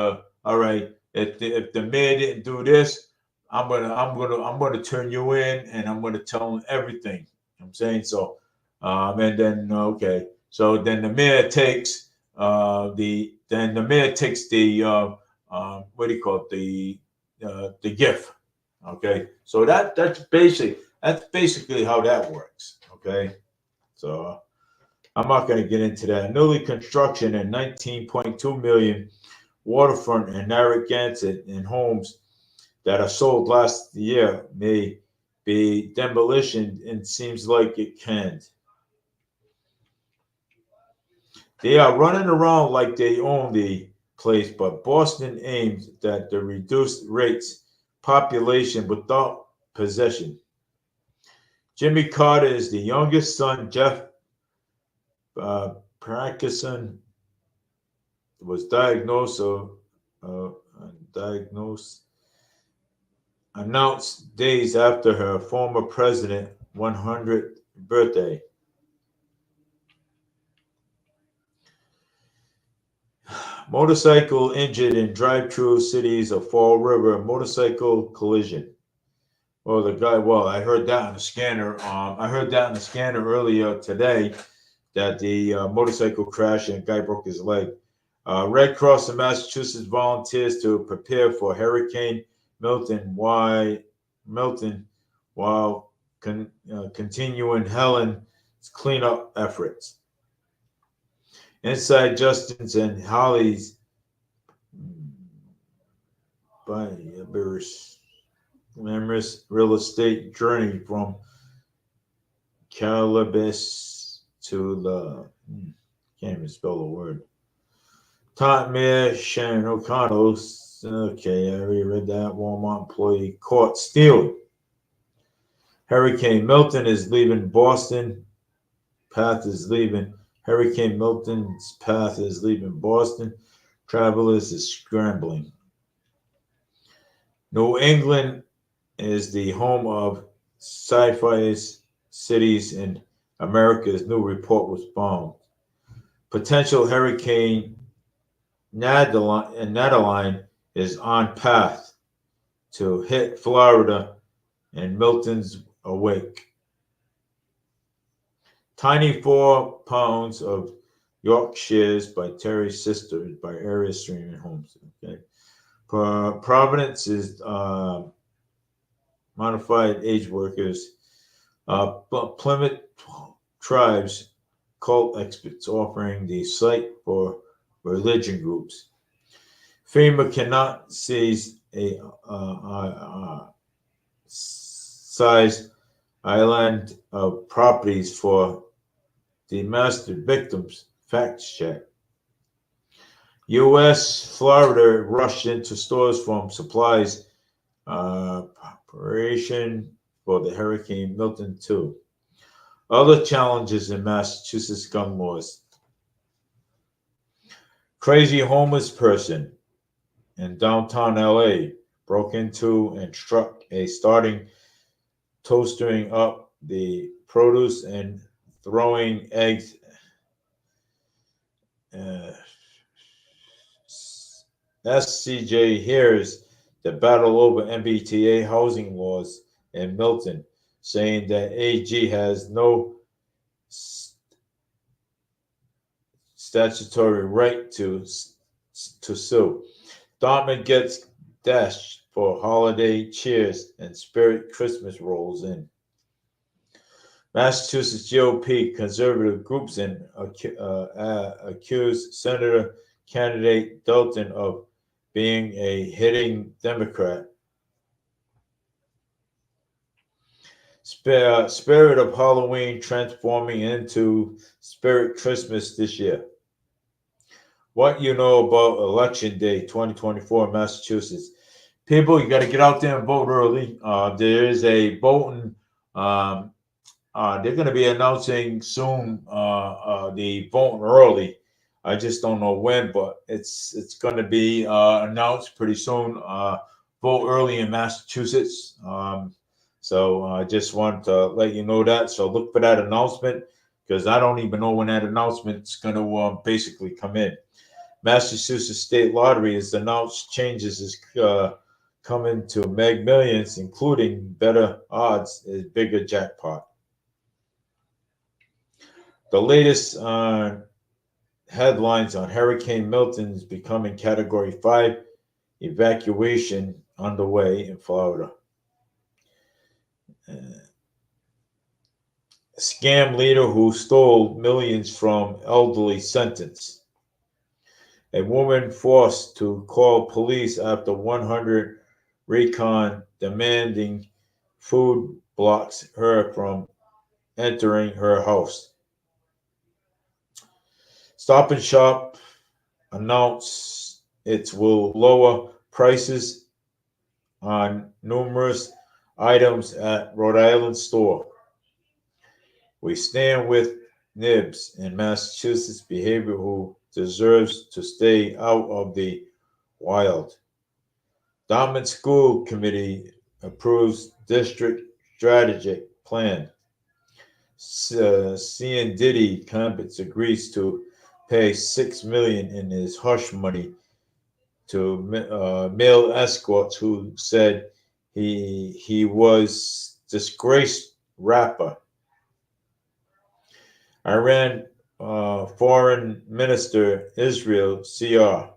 all right, if the mayor didn't do this, I'm gonna turn you in, and I'm gonna tell him everything. You know what I'm saying, so, and then okay, so then the mayor takes the what do you call it, the gift. Okay, so that's basically how that works. Okay, so I'm not going to get into that. Newly construction and 19.2 million waterfront and Narragansett in homes that are sold last year may be demolition, and seems like it can. They are running around like they own the place, but Boston aims that the reduced rates population without possession. Jimmy Carter is the youngest son. Jeff Parkinson was uh, diagnosed announced days after her former president 100th birthday. Motorcycle injured in drive-through cities of Fall River motorcycle collision. Well, I heard that on the scanner. I heard that on the scanner earlier today, that the motorcycle crash and a guy broke his leg. Red Cross in Massachusetts volunteers to prepare for Hurricane Milton. While continuing Helen's cleanup efforts. Inside Justin's and Holly's glamorous real estate journey from Calabas to the Can't even spell the word. Totmere Sharon O'Connell. Okay, I already read that. Walmart employee caught stealing. Hurricane Milton is leaving Boston. Path is leaving. Hurricane Milton's path is leaving Boston. Travelers is scrambling. New England is the home of sci-fi cities in America's new report was found. Potential Hurricane Natalie is on path to hit Florida, and Milton's awake. Tiny 4 pounds of Yorkshires by Terry's sister by area streaming homes. Okay. Providence is modified age workers. Plymouth tribes cult experts offering the site for religion groups. FEMA cannot seize a size island of properties for domestic victims. Fact check. U.S. Florida rushed into stores from supplies preparation for the Hurricane Milton 2. Other challenges in Massachusetts gun laws. Crazy homeless person in downtown LA broke into and struck a starting toastering up the produce and throwing eggs. SCJ hears the battle over MBTA housing laws in Milton, saying that AG has no statutory right to sue. Dartmouth gets dashed for holiday cheers and spirit Christmas rolls in. Massachusetts GOP conservative groups and accused Senator candidate Dalton of being a hitting Democrat. Spirit of Halloween transforming into Spirit Christmas this year. What you know about Election Day 2024 in Massachusetts. People, you got to get out there and vote early. There is a voting. They're going to be announcing soon the voting early. I just don't know when, but it's going to be announced pretty soon. Vote early in Massachusetts. So I just want to let you know that. So look for that announcement because I don't even know when that announcement's going to basically come in. Massachusetts State Lottery has announced changes is coming to Meg Millions, including better odds as bigger jackpot. The latest headlines on Hurricane Milton is becoming Category 5 evacuation underway in Florida. Scam leader who stole millions from elderly sentenced. A woman forced to call police after 100 recon demanding food blocks her from entering her house. Stop and Shop announced it will lower prices on numerous items at Rhode Island store. We stand with Nibs in Massachusetts behavior who deserves to stay out of the wild. Dartmouth School Committee approves district strategic plan. Cian Diddy Campbell agrees to pay $6 million in his hush money to male escorts who said he was disgraced rapper. Iran Foreign Minister Israel CR.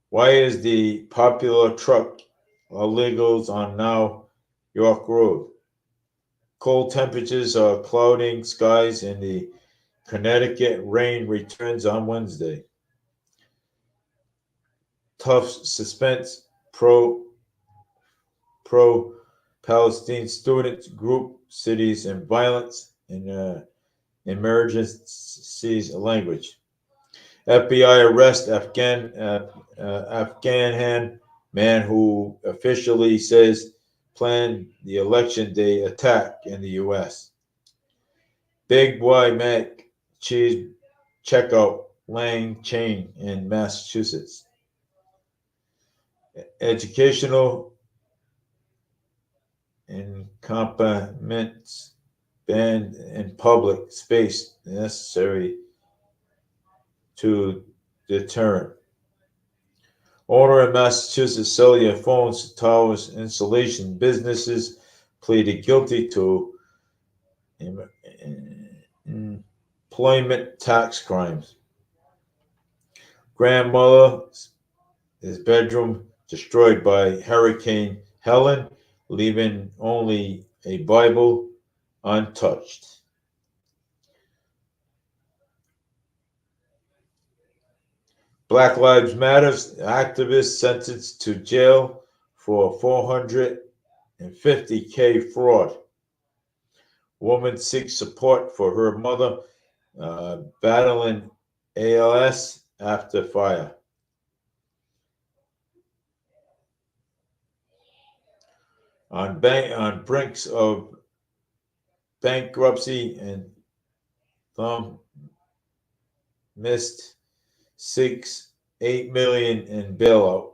Why is the popular truck illegals on Now York Road? Cold temperatures are clouding skies and the Connecticut rain returns on Wednesday. Tough suspense pro-Palestine students group cities and violence in emergencies language. FBI arrest Afghan man who officially says planned the election day attack in the U.S. Big Y Mac cheese checkout lane chain in Massachusetts. Educational incompetence banned in public space necessary to deterrent. Owner in Massachusetts cellular phones, towers, insulation businesses pleaded guilty to employment tax crimes. Grandmother's bedroom destroyed by Hurricane Helen, leaving only a Bible untouched. Black Lives Matter activist sentenced to jail for 450K fraud. Woman seeks support for her mother battling ALS after fire. On brinks of bankruptcy, and Thumb missed 8 million in bailout.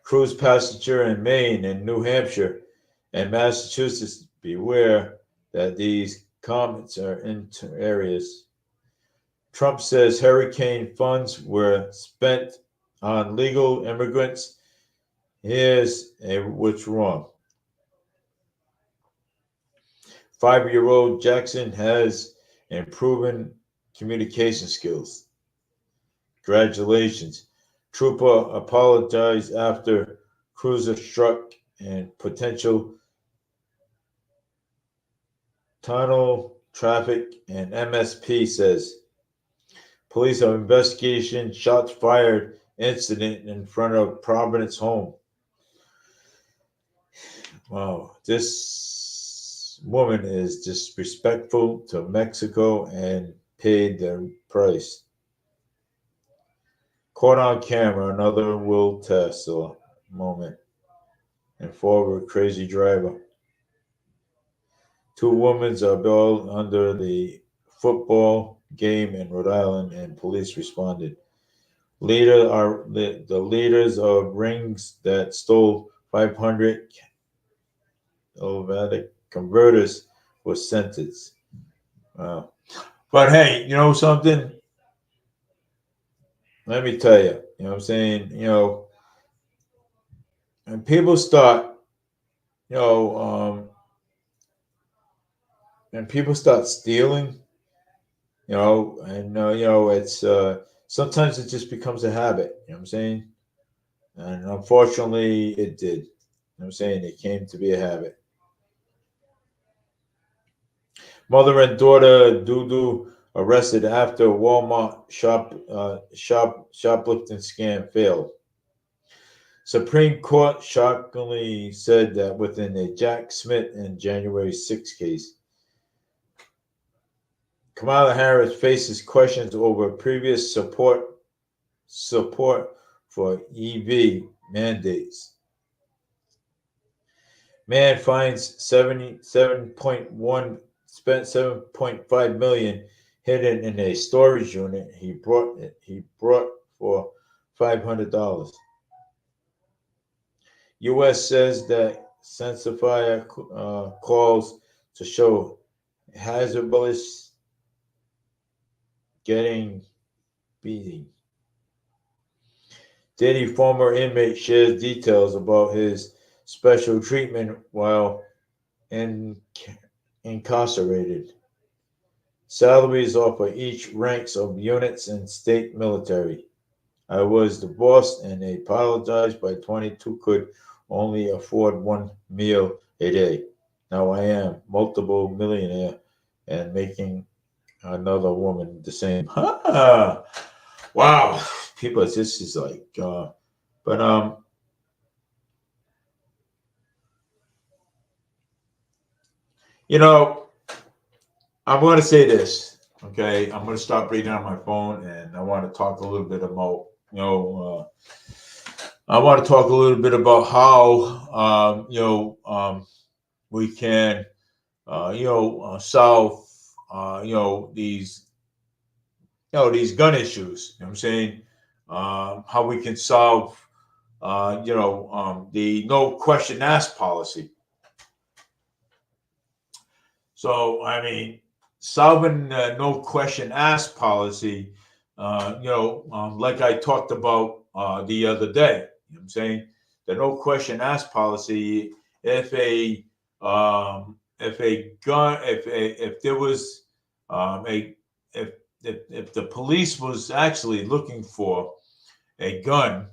Cruise passenger in Maine and New Hampshire and Massachusetts, beware that these comments are into areas. Trump says hurricane funds were spent on legal immigrants. Here's what's wrong. 5-year-old Jackson has improving communication skills. Congratulations. Trooper apologized after cruiser struck and potential tunnel traffic, and MSP says police are investigating shots fired incident in front of Providence home. Wow, this woman is disrespectful to Mexico and paid the price. Caught on camera, another Will Tesla moment. And forward crazy driver. 2 women are billed under the football game in Rhode Island, and police responded. The leaders of rings that stole 500 Helvetic converters were sentenced. Wow. But hey, you know something? Let me tell you, you know what I'm saying? And people start, and people start stealing, it's sometimes it just becomes a habit, you know what I'm saying? And unfortunately, it did. You know what I'm saying? It came to be a habit. Mother and daughter Dudu arrested after Walmart shoplifting scam failed. Supreme Court shockingly said that within a Jack Smith and January 6 case, Kamala Harris faces questions over previous support for EV mandates. Man finds 77.1 spent 7.5 million hidden in a storage unit he brought for $500. U.S. says that Sensifier calls to show hazardous getting beating. Diddy former inmate shares details about his special treatment while incarcerated. Salaries offer each ranks of units in state military. I was the boss and I apologized, by 22 could only afford 1 meal a day. Now I am multiple millionaire and making another woman the same. Wow. People, this is like, but I'm going to say this. Okay, I'm going to stop reading on my phone, and I want to talk a little bit about, I want to talk a little bit about how, we can, solve, these, these gun issues. You know what I'm saying? How we can solve, the no question asked policy. So, I mean, solving no question asked policy, like I talked about the other day, you know what I'm saying? The no question asked policy, if a gun, if there was a, if the police was actually looking for a gun,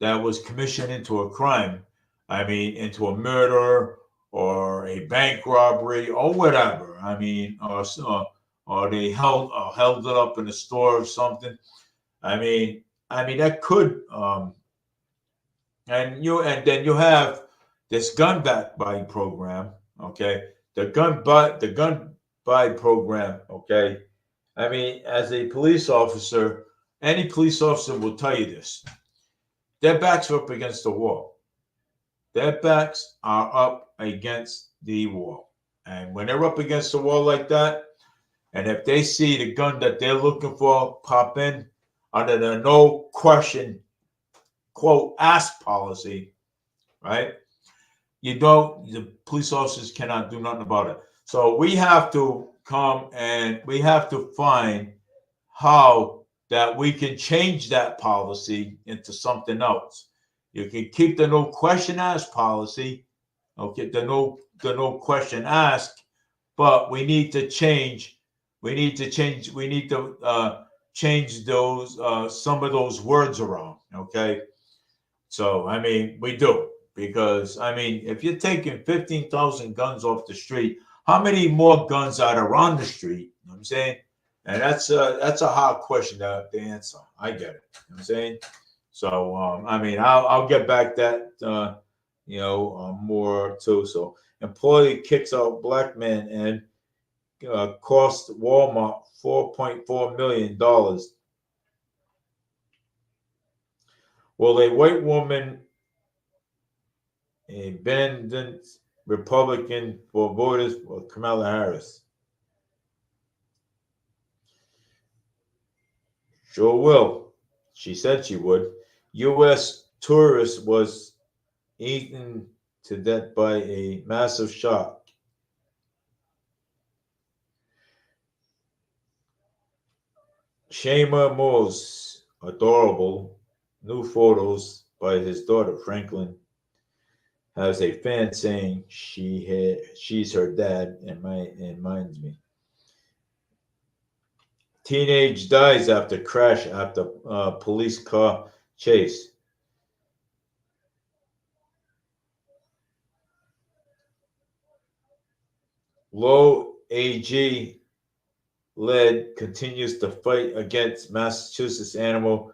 that was commissioned into a crime, I mean, into a murder or a bank robbery or whatever. I mean, or they held it up in a store or something. I mean, that could and then you have this gun back buy program. Okay, the gun buy program. Okay, I mean, as a police officer, any police officer will tell you this. Their backs are up against the wall. Their backs are up against the wall. And when they're up against the wall like that, and if they see the gun that they're looking for pop in under the no question, quote, ask policy, right? The police officers cannot do nothing about it. So we have to come and we have to find how that we can change that policy into something else. You can keep the no question asked policy, okay, the no question asked, but we need to change. We need to change. We need to change those some of those words around. Okay, so I mean we do, because I mean if you're taking 15,000 guns off the street, how many more guns are there on the street? You know what I'm saying? And that's a hard question to answer. I get it. You know what I'm saying? So I mean, I'll get back that more too. So employee kicks out black man and cost Walmart $4.4 million. Well, a white woman abandoned Republican for voters for Kamala Harris. Sure will. She said she would. U.S. tourist was eaten to death by a massive shark. Shama Moore's adorable new photos by his daughter Franklin has a fan saying she's her dad and reminds me. Teenage dies after crash after police car chase. Low AG led continues to fight against Massachusetts animal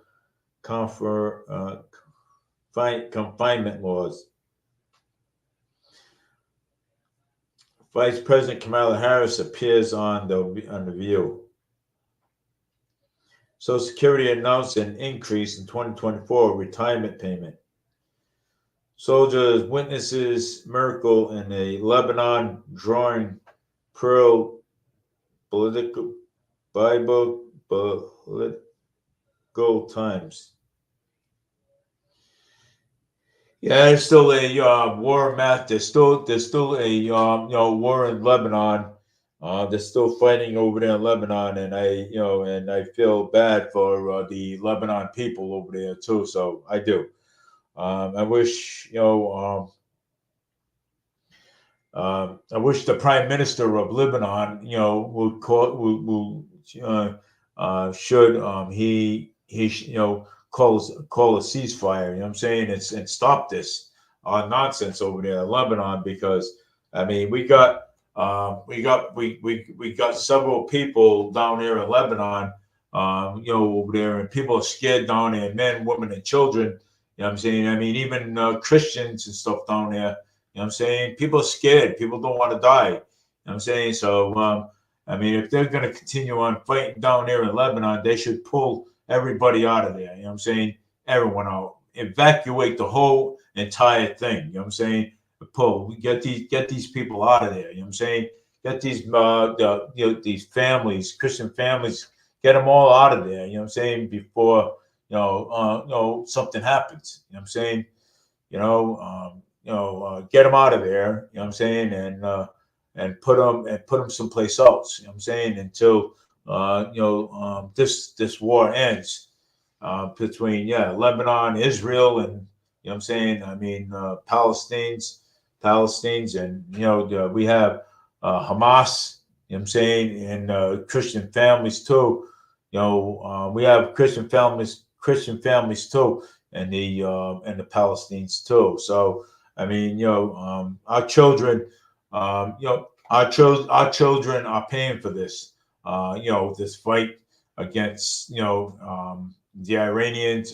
confinement laws. Vice President Kamala Harris appears on the View. Social Security announced an increase in 2024 retirement payment. Soldiers witnesses miracle in a Lebanon drawing Pearl political Bible political times. Yeah, there's still a war match. There's still a war in Lebanon. They're still fighting over there in Lebanon, and I feel bad for the Lebanon people over there too. So I do. I wish I wish the Prime Minister of Lebanon, would should he call a ceasefire. You know what I'm saying? And stop this nonsense over there in Lebanon, because I mean we got several people down there in Lebanon, over there, and people are scared down there, men, women, and children. You know what I'm saying? I mean, even Christians and stuff down there. You know what I'm saying? People are scared. People don't want to die. know what I'm saying? So, I mean, if they're going to continue on fighting down there in Lebanon, they should pull everybody out of there. You know what I'm saying? Everyone out, evacuate the whole entire thing. You know what I'm saying? Pull, get these people out of there. You know what I'm saying? Get these these families, Christian families, get them all out of there. You know what I'm saying? Before something happens. You know what I'm saying? Get them out of there. You know what I'm saying? And put them someplace else. You know what I'm saying? Until this war ends between Lebanon, Israel, and you know what I'm saying. I mean Palestinians, and we have Hamas. You know what I'm saying, and Christian families too. We have Christian families too, and the Palestinians too. So I mean, our children, our children are paying for this. This fight against the Iran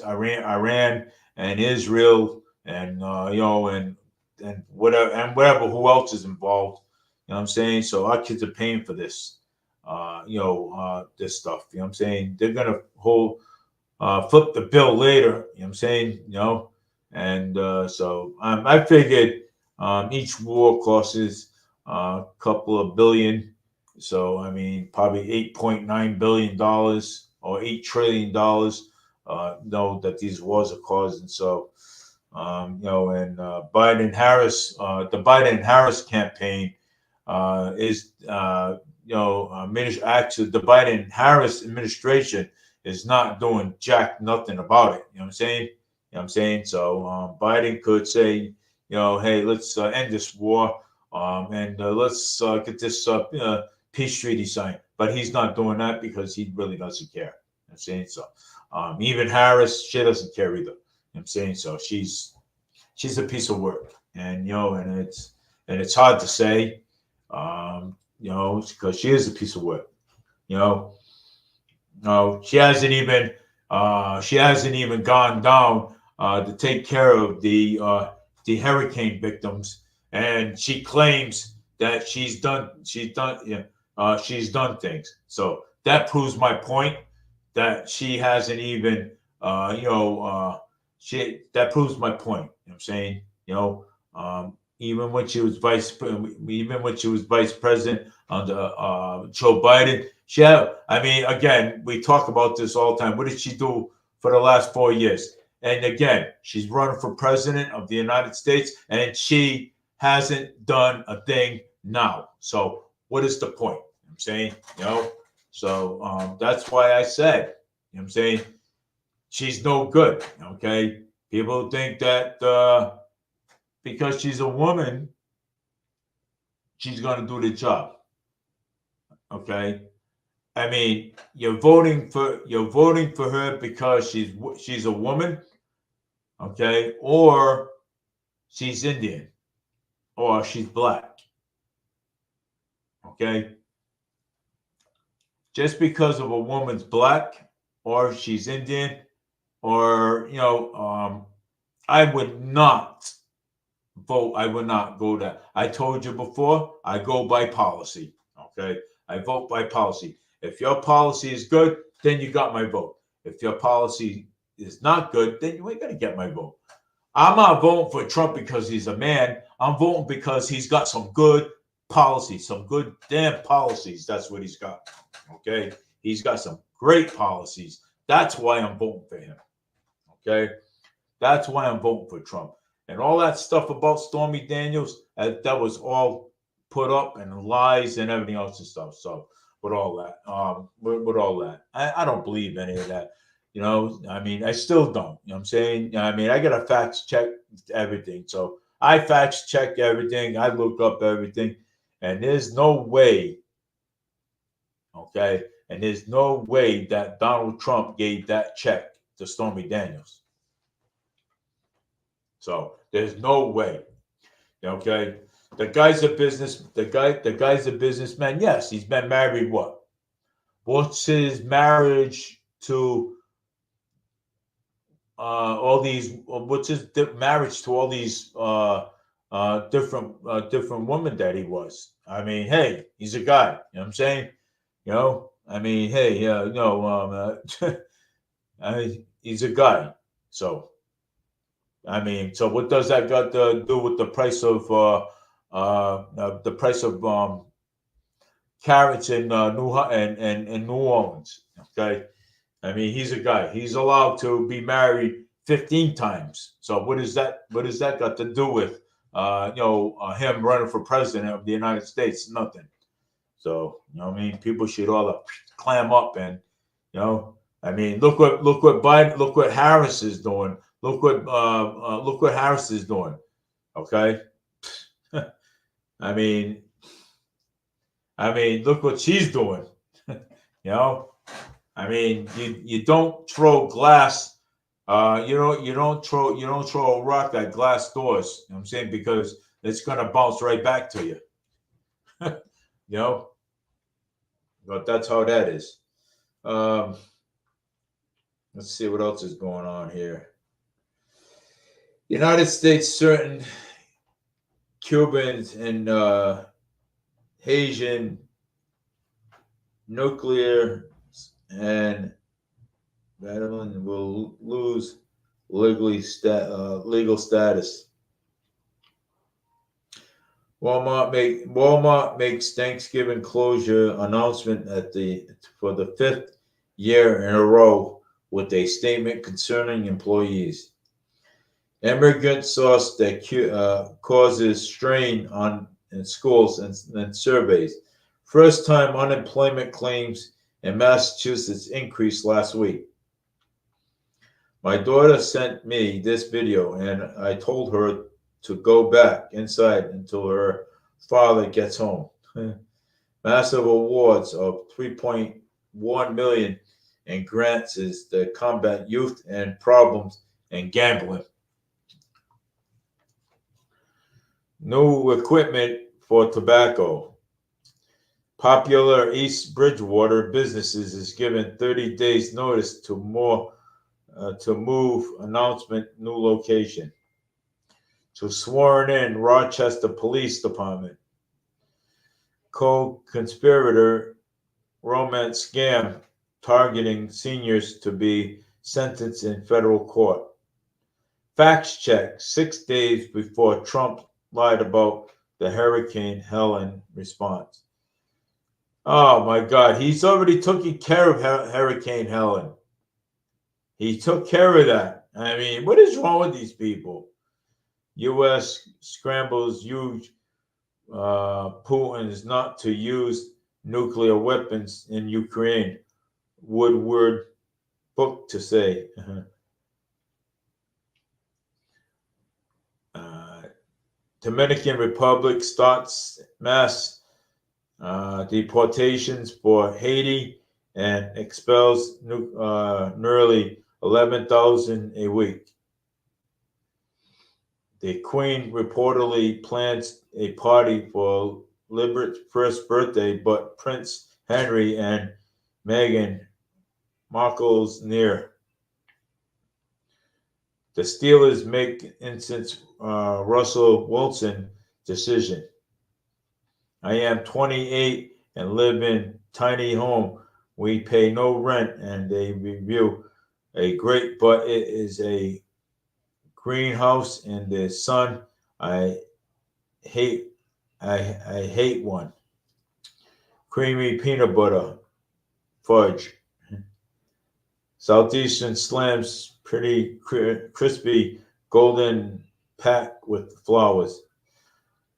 and Israel, and and whatever who else is involved. You know what I'm saying? So our kids are paying for this. This stuff. You know what I'm saying? They're gonna flip the bill later. You know what I'm saying? And so I figured each war costs a couple of billion. So I mean, probably $8.9 billion or $8 trillion. That these wars are causing. So and Biden Harris, the Biden Harris campaign is actually the Biden Harris administration is not doing jack nothing about it. You know what I'm saying? You know what I'm saying? So Biden could say, hey, let's end this war, and let's get this peace treaty signed. But he's not doing that because he really doesn't care. You know what I'm saying? So even Harris, she doesn't care either. You know what I'm saying? So she's a piece of work, and it's hard to say, because she is a piece of work. No, she hasn't even gone down to take care of the hurricane victims, and she claims that she's done things. So that proves my point that she hasn't even that proves my point. You know what I'm saying? Even when she was vice president under Joe Biden, I mean, again, we talk about this all the time. What did she do for the last 4 years? And again, she's running for president of the United States, and she hasn't done a thing now. So what is the point? You know what I'm saying, so that's why I said, you know what I'm saying, she's no good. Okay, people think that because she's a woman, she's going to do the job. Okay, I mean, you're voting for her because she's a woman, okay, or she's Indian, or she's black, okay. Just because of a woman's black, or she's Indian, or I would not vote. I would not go that. I told you before, I go by policy. Okay. I vote by policy. If your policy is good, then you got my vote. If your policy is not good, then you ain't gonna get my vote. I'm not voting for Trump because he's a man. I'm voting because he's got some good policies, some good damn policies. That's what he's got. Okay. He's got some great policies. That's why I'm voting for him. Okay. That's why I'm voting for Trump. And all that stuff about Stormy Daniels, that was all put up and lies and everything else and stuff. So with all that, I don't believe any of that. I mean, I still don't. You know what I'm saying? I mean, I got to fact check everything. So I fact check everything. I look up everything. And there's no way, okay? And there's no way that Donald Trump gave that check to Stormy Daniels. So there's no way. Okay. The guy's a businessman. Yes, he's been married what? What's his marriage to all these? What's his marriage to all these different woman that he was. I mean, hey, he's a guy. You know what I'm saying? You know, I mean, hey, he's a guy. So I mean, so what does that got to do with the price of carrots in New Orleans? Okay, I mean, he's a guy. He's allowed to be married 15 times. So what is that? What does that got to do with him running for president of the United States? Nothing. So what I mean, people should all clam up and I mean, look what Biden, look what Harris is doing. Look what Harris is doing. Okay, I mean, look what she's doing. you know, I mean, you don't throw glass. You don't throw a rock at glass doors. You know what I'm saying, because it's gonna bounce right back to you. you know, but that's how that is. Um, let's see what else is going on here. United States, certain Cubans and Haitian nuclear and Madeline will lose legal status. Walmart makes Thanksgiving closure announcement for the fifth year in a row with a statement concerning employees. Immigrant source that causes strain on in schools and surveys. First time unemployment claims in Massachusetts increased last week. My daughter sent me this video and I told her to go back inside until her father gets home. Massive awards of 3.1 million in grants is to combat youth and problems and gambling. New equipment for tobacco. Popular East Bridgewater businesses is given 30 days notice to move announcement new location. To sworn in Rochester Police Department. Co-conspirator romance scam targeting seniors to be sentenced in federal court. Facts check 6 days before Trump lied about the Hurricane Helen response. Oh my God, he's already taken care of Hurricane Helen. He took care of that. I mean, what is wrong with these people? U.S. scrambles huge Putin's not to use nuclear weapons in Ukraine. Woodward book to say. Dominican Republic starts mass deportations for Haiti and expels nearly 11,000 a week. The Queen reportedly plans a party for Libert's first birthday, but Prince Henry and Meghan Markle's near. The Steelers make instance Russell Wilson decision. I am 28 and live in tiny home. We pay no rent, and they review a great, but it is a greenhouse in the sun. I hate one. Creamy peanut butter, fudge. Southeastern slams pretty crispy golden pack with flowers.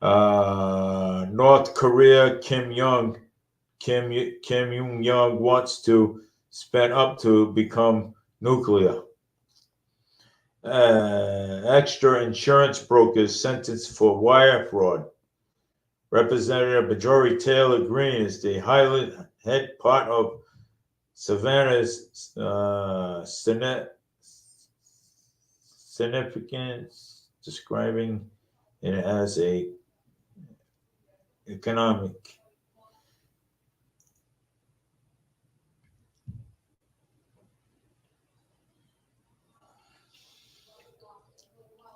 North Korea Kim Jong wants to spend up to become nuclear. Extra insurance brokers sentenced for wire fraud. Representative Marjorie Taylor Greene is the Highland head part of Savannah's significance, describing it as a economic.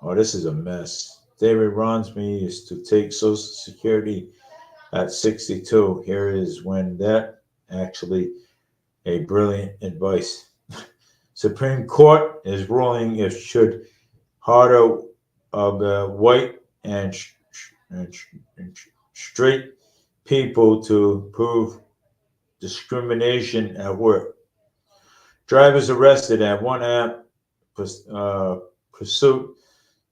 Oh, this is a mess. David wants me is to take Social Security at 62. Here is when that actually a brilliant advice. Supreme Court is ruling if should harder of white and, and straight people to prove discrimination at work. Drivers arrested at one app uh, pursuit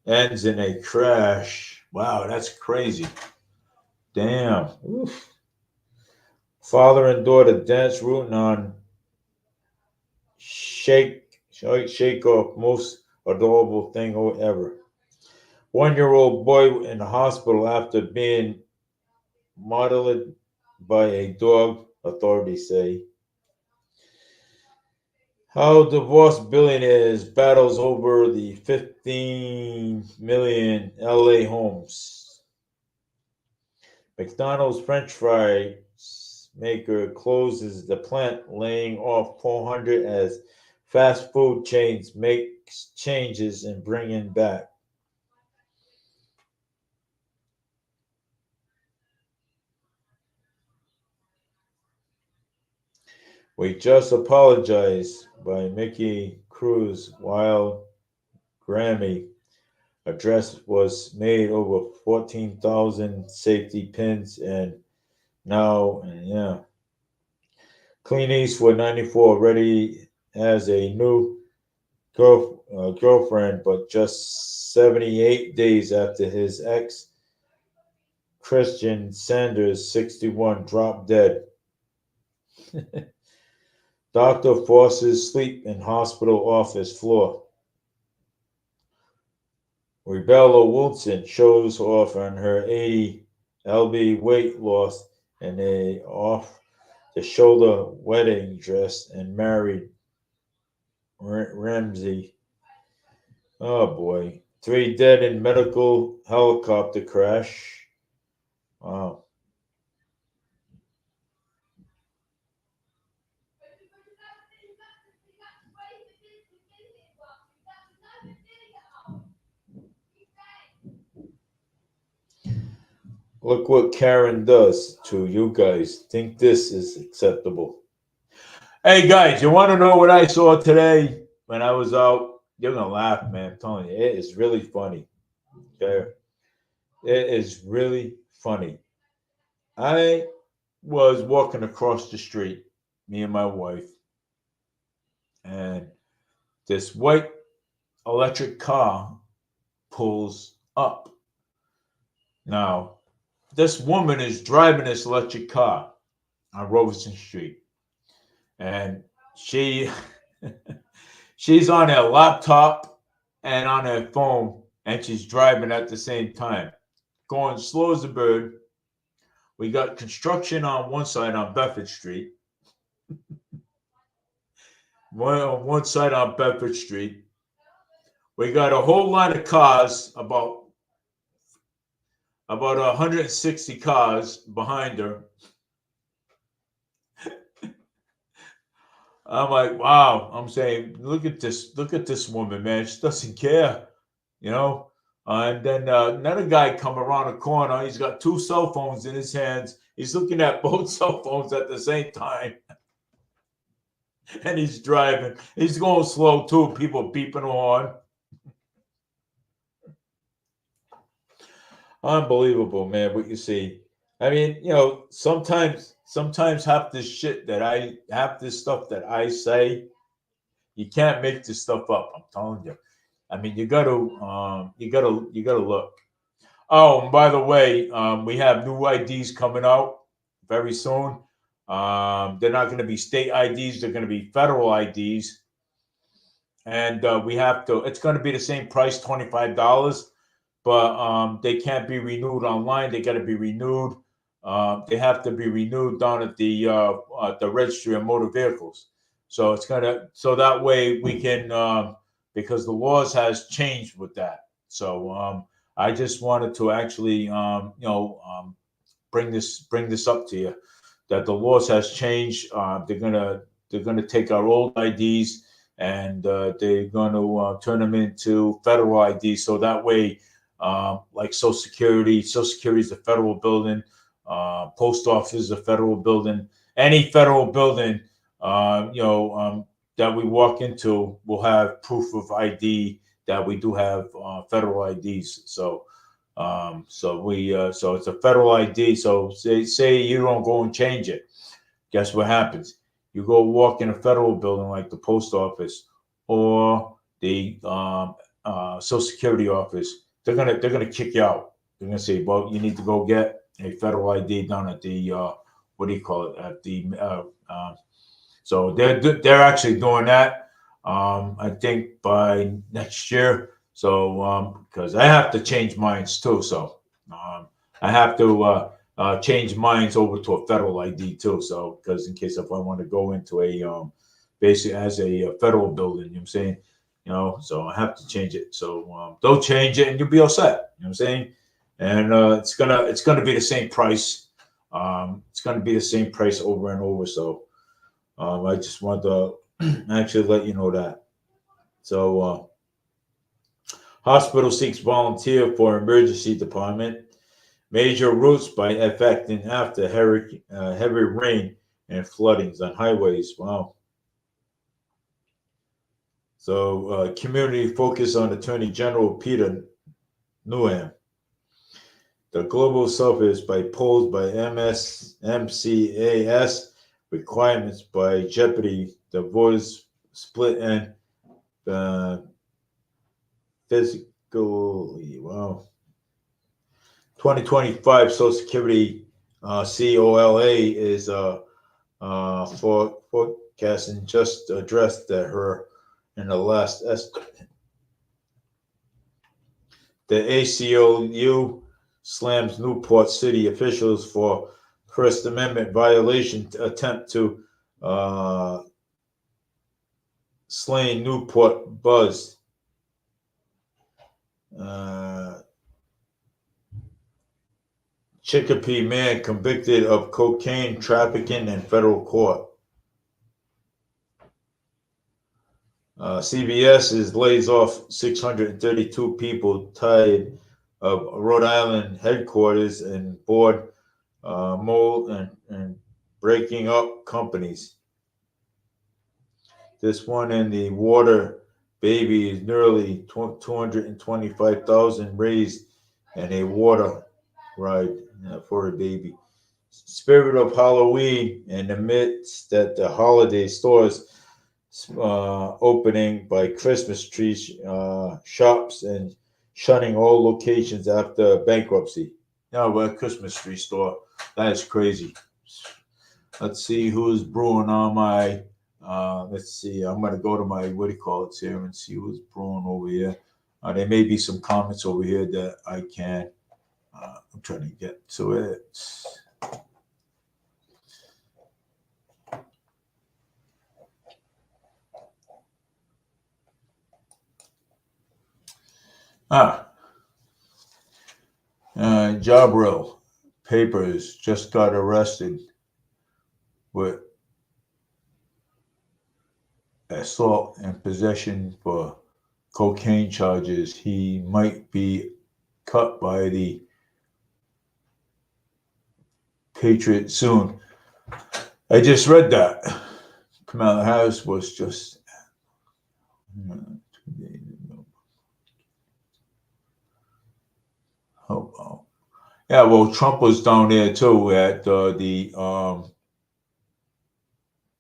ends in a crash. Wow, that's crazy. Damn. Oof. Father and daughter dance rooting on shake off most adorable thing ever. 1-year-old boy in the hospital after being modeled by a dog, authorities say. How divorced billionaires battles over the 15 million LA homes. McDonald's French fries maker closes the plant, laying off 400 as fast food chains make changes and bringing back. We Just Apologize by Mickey Cruz while Grammy address was made over 14,000 safety pins and now, yeah. Clint Eastwood, 94, already has a new girlfriend, but just 78 days after his ex, Christian Sanders, 61, dropped dead. Doctor forces sleep in hospital office floor. Rebecca Wilson shows off on her 80 lb weight loss in a off-the-shoulder wedding dress and married Ramsey. Oh boy. 3 dead in medical helicopter crash. Wow. Look what Karen does to you guys. Think this is acceptable. Hey guys, you want to know what I saw today when I was out? You're gonna laugh, man. I'm telling you, it is really funny. Okay, it is really funny. I was walking across the street, me and my wife, and this white electric car pulls up. Now, this woman is driving this electric car on Robertson Street, and she's on her laptop and on her phone, and she's driving at the same time, going slow as a bird. We got construction on one side on Bedford Street, on one side on Bedford Street. We got a whole line of cars, about 160 cars behind her. I'm like, wow. I'm saying, look at this woman, man. She doesn't care, you know. And then another guy come around the corner. He's got 2 cell phones in his hands. He's looking at both cell phones at the same time, and he's driving. He's going slow too. People beeping on. Unbelievable, man. What you see. I mean, sometimes half this stuff that I say, you can't make this stuff up. I'm telling you. I mean, you gotta look. Oh, and by the way, we have new IDs coming out very soon. They're not going to be state IDs; they're going to be federal IDs, and we have to. It's going to be the same price, $25, but they can't be renewed online. They got to be renewed. They have to be renewed down at the registry of motor vehicles. So it's gonna so that way we can because the laws has changed with that. So I just wanted to actually bring this up to you that the laws has changed. They're gonna take our old IDs and they're gonna turn them into federal IDs. So that way like Social Security. Social Security is a federal building. Post office is a federal building. Any federal building, that we walk into will have proof of ID that we do have federal IDs. So it's a federal ID. So say you don't go and change it. Guess what happens? You go walk in a federal building like the post office or the Social Security office. They're gonna kick you out. They're gonna say, well, you need to go get a federal ID done at the what do you call it, at the so they're actually doing that. I think by next year. So because I have to change mines too. So I have to change mines over to a federal ID too. So because in case if I want to go into a basically as a federal building, you know what I'm saying, so I have to change it. So they'll change it and you'll be all set. You know what I'm saying, and it's gonna be the same price. It's gonna be the same price over and over. So I just want to actually let you know that. So hospital seeks volunteer for emergency department. Major routes by affecting after heavy rain and floodings on highways. Wow. So community focus on Attorney General Peter Nguyen. The global south is by posed by MCAS requirements by Jeopardy. The voters split and physically. Wow. 2025 Social Security COLA is forecasting just addressed that her in the last estimate. The ACLU slams Newport City officials for First Amendment violation attempt to slain Newport Buzz. Chicopee man convicted of cocaine trafficking in federal court. CBS lays off 632 people tied of Rhode Island headquarters and board mold and breaking up companies. This one in the water baby is nearly 225,000 raised and a water ride for a baby. Spirit of Halloween in the midst that the holiday stores opening by Christmas trees, shops, and shutting all locations after bankruptcy. Now, a Christmas tree store. That is crazy. Let's see who's brewing on my. Let's see. I'm going to go to my, what do you call it here, and see who's brewing over here. There may be some comments over here that I can. I'm trying to get to it. Jabril Papers just got arrested with assault and possession for cocaine charges. He might be cut by the Patriot soon. I just read that. Kamala Harris was just. Oh. Yeah, well, Trump was down there too at the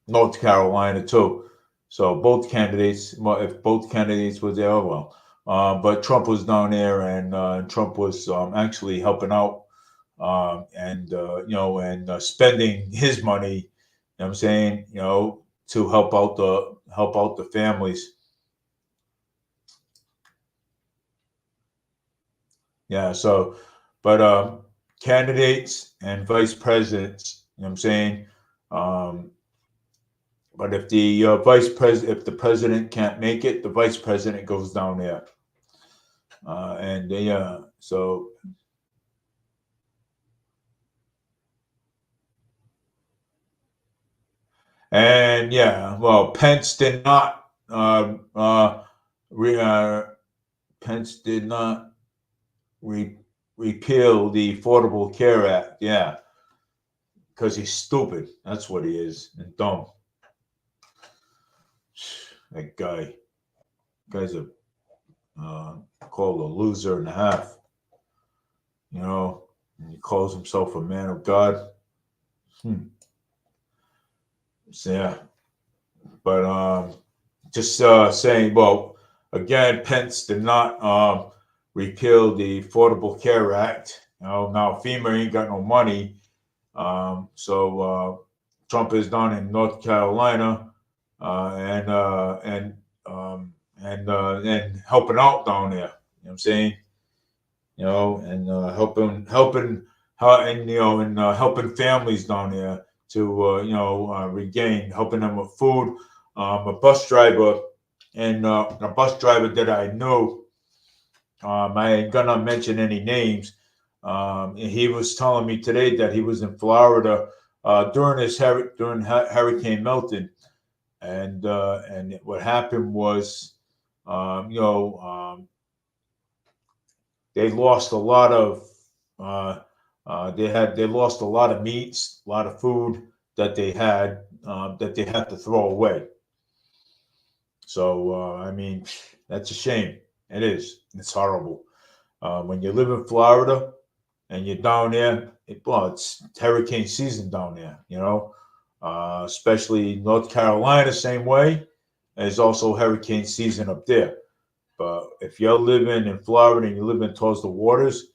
North Carolina too. So both candidates, if both candidates were there, well, but Trump was down there, and Trump was actually helping out, and spending his money. You know what I'm saying? To help out the families. Yeah. So, but candidates and vice presidents. You know what I'm saying? But if the if the president can't make it, the vice president goes down there, so. And yeah, well, Pence did not. Pence did not repeal the Affordable Care Act. Yeah, because he's stupid. That's what he is, and dumb. That guy's a called a loser and a half. You know, and he calls himself a man of God. So, yeah, but just saying. Well, again, Pence did not repeal the Affordable Care Act. You know, now FEMA ain't got no money, so Trump is down in North Carolina and helping out down there. You know what I'm saying? You know, and helping families down there to regain, helping them with food. A bus driver that I knew, I ain't gonna mention any names. He was telling me today that he was in Florida during Hurricane Milton, and what happened was, um, you know, um, they lost a lot of they lost a lot of meats, a lot of food that they had to throw away. So I mean, that's a shame. It is. It's horrible. When you live in Florida and you're down there, it's hurricane season down there. You know, especially North Carolina, same way. There's also hurricane season up there. But if you're living in Florida and you're living towards the waters,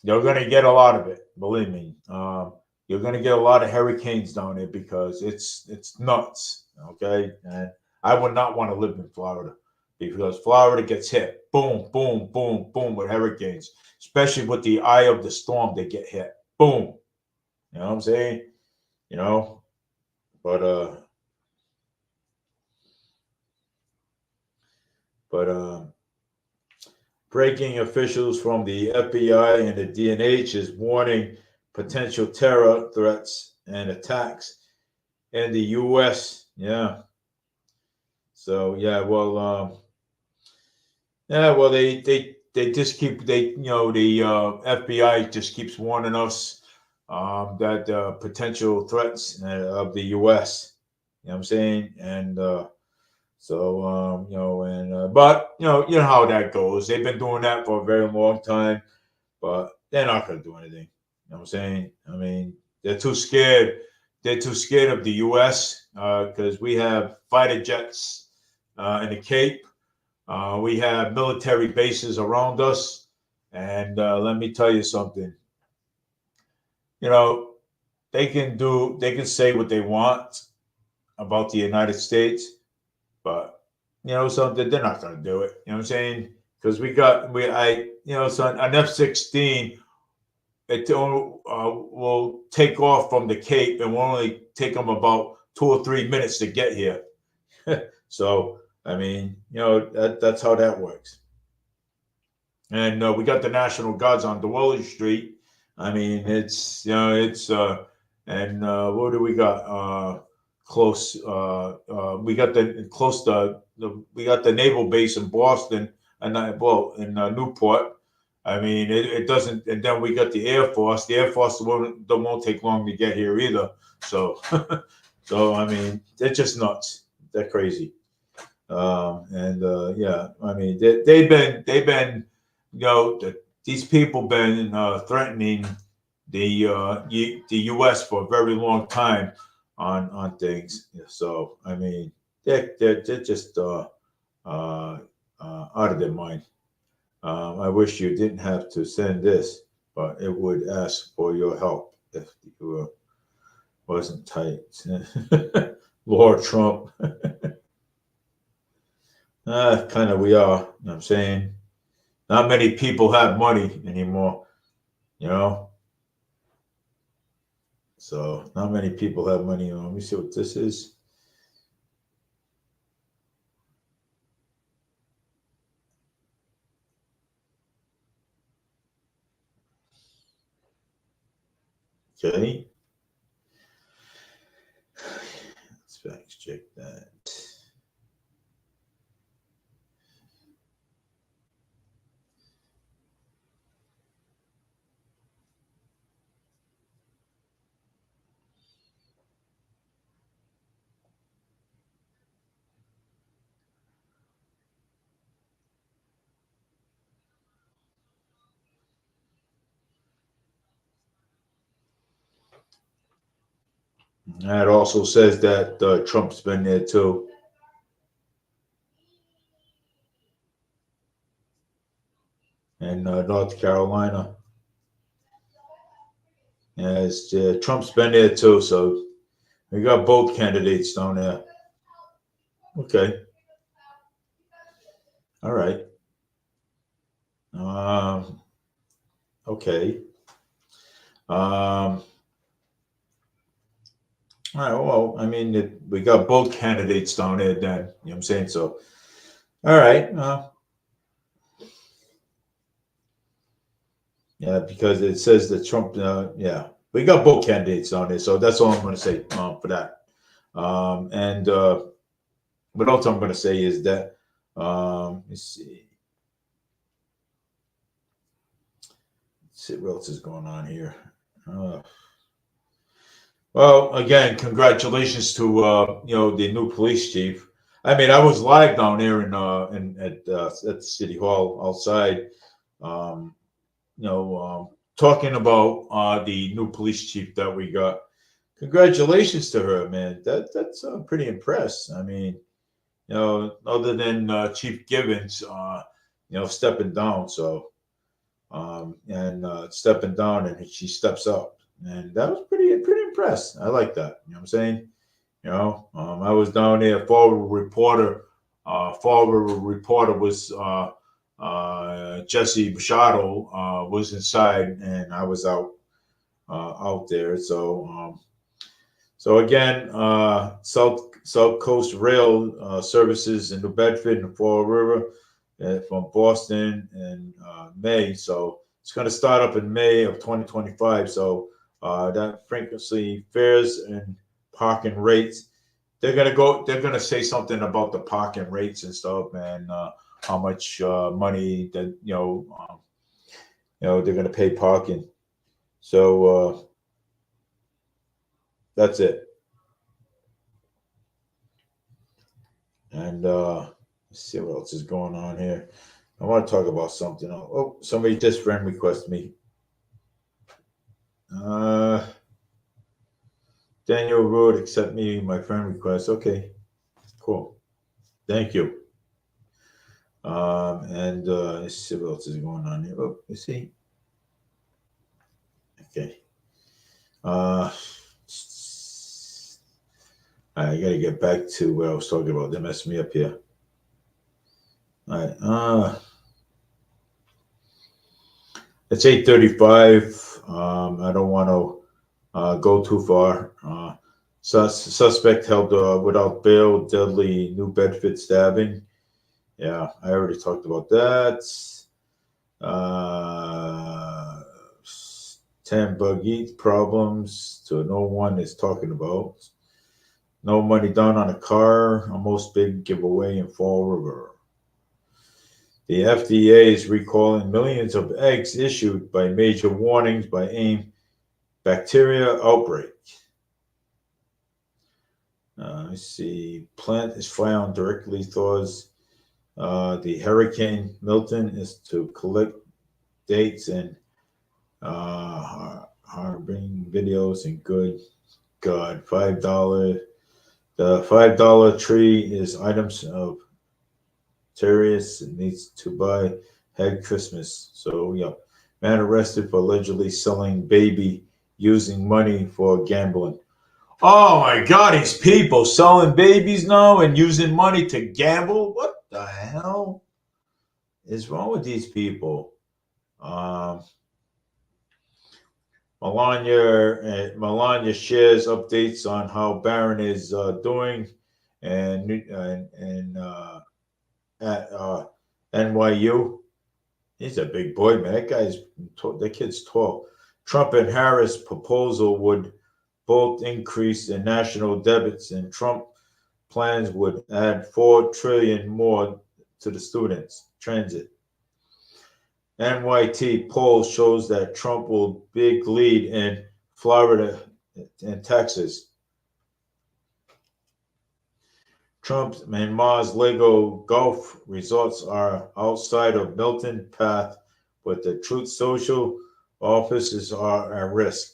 you're gonna get a lot of it. Believe me, you're gonna get a lot of hurricanes down there because it's nuts. Okay, and I would not want to live in Florida because Florida gets hit, boom, boom, boom, boom, with hurricanes, especially with the eye of the storm. They get hit, boom. You know what I'm saying? You know, but but breaking officials from the FBI and the DNH is warning potential terror threats and attacks in the U.S. Yeah. So yeah, well, they just keep the FBI just keeps warning us that potential threats of the U.S. You know what I'm saying? And but you know how that goes. They've been doing that for a very long time, but they're not going to do anything. You know what I'm saying? I mean, they're too scared. They're too scared of the U.S. Because we have fighter jets in the Cape. We have military bases around us, and let me tell you something. You know, they can say what they want about the United States, but something they're not going to do it. You know what I'm saying? Because so an F-16 will take off from the Cape and will only take them about 2 or 3 minutes to get here. So I mean, that's how that works. And we got the National Guards on Dwelly Street. I mean, what do we got? Close. We got we got the naval base in Boston, and in Newport. I mean, it doesn't. And then we got the Air Force. The Air Force won't take long to get here either. So, so I mean, they're just nuts. They're crazy. Yeah, I mean, they've been, these people been threatening the U.S. for a very long time on things. So I mean, they're just out of their mind. I wish you didn't have to send this, but it would ask for your help if you wasn't tight. Lord Trump. Kind of we are. You know what I'm saying? Not many people have money anymore, you know? So not many people have money. Let me see what this is. Okay. Let's fact check that. And it also says that Trump's been there too. In North Carolina. Yes, Trump's been there too, so we got both candidates down there. Okay, all right. Um, okay. All right. Well, I mean, we got both candidates down there. Then you know what I'm saying. So, all right. Yeah, because it says that Trump. Yeah, we got both candidates down there. So that's all I'm going to say for that. And what else I'm going to say is that let's see. Let's see what else is going on here. Uh, well, again, congratulations to the new police chief. I mean, I was live down there at the city hall outside, um, talking about the new police chief that we got. Congratulations to her, man. That's pretty impressed. I mean, other than Chief Gibbons, stepping down. So and stepping down, and she steps up, and that was pretty impressed. I like that. You know what I'm saying? I was down there. Forward reporter was Jesse Machado was inside, and I was out there. So again, South Coast Rail services in New Bedford and Fall River from Boston in May. So it's going to start up in May of 2025. So that frequency fares and parking rates, they're going to go. They're going to say something about the parking rates and stuff, and how much money that they're going to pay parking. So that's it. And let's see what else is going on here. I want to talk about something. Oh, somebody just friend requested me. Daniel Road, accept me my friend request. Okay, cool. Thank you. And let's see what else is going on here. Oh, let's see. Okay. I got to get back to what I was talking about. They messed me up here. All right. It's 8:35. I don't want to go too far. Suspect held without bail, deadly New Bedford stabbing. Yeah, I already talked about that. Uh, 10 buggy problems to no one is talking about. No money down on a car, almost big giveaway in Fall River. The FDA is recalling millions of eggs issued by major warnings by AIM bacteria outbreak. Let's see. Plant is found directly thaws. The Hurricane Milton is to collect dates and harboring videos and good God, $5. The $5 tree is items of terrorists needs to buy had Christmas. So yeah, man arrested for allegedly selling baby using money for gambling. Oh my God, these people selling babies now and using money to gamble. What the hell is wrong with these people? Um, Melania shares updates on how Barron is doing, and at NYU. He's a big boy, man. That kid's tall. Trump and Harris proposal would both increase the national debits, and Trump plans would add $4 trillion more to the students transit. NYT poll shows that Trump will big lead in Florida and Texas. Trump's and Mars Lego golf resorts are outside of Milton Path, but the Truth Social offices are at risk.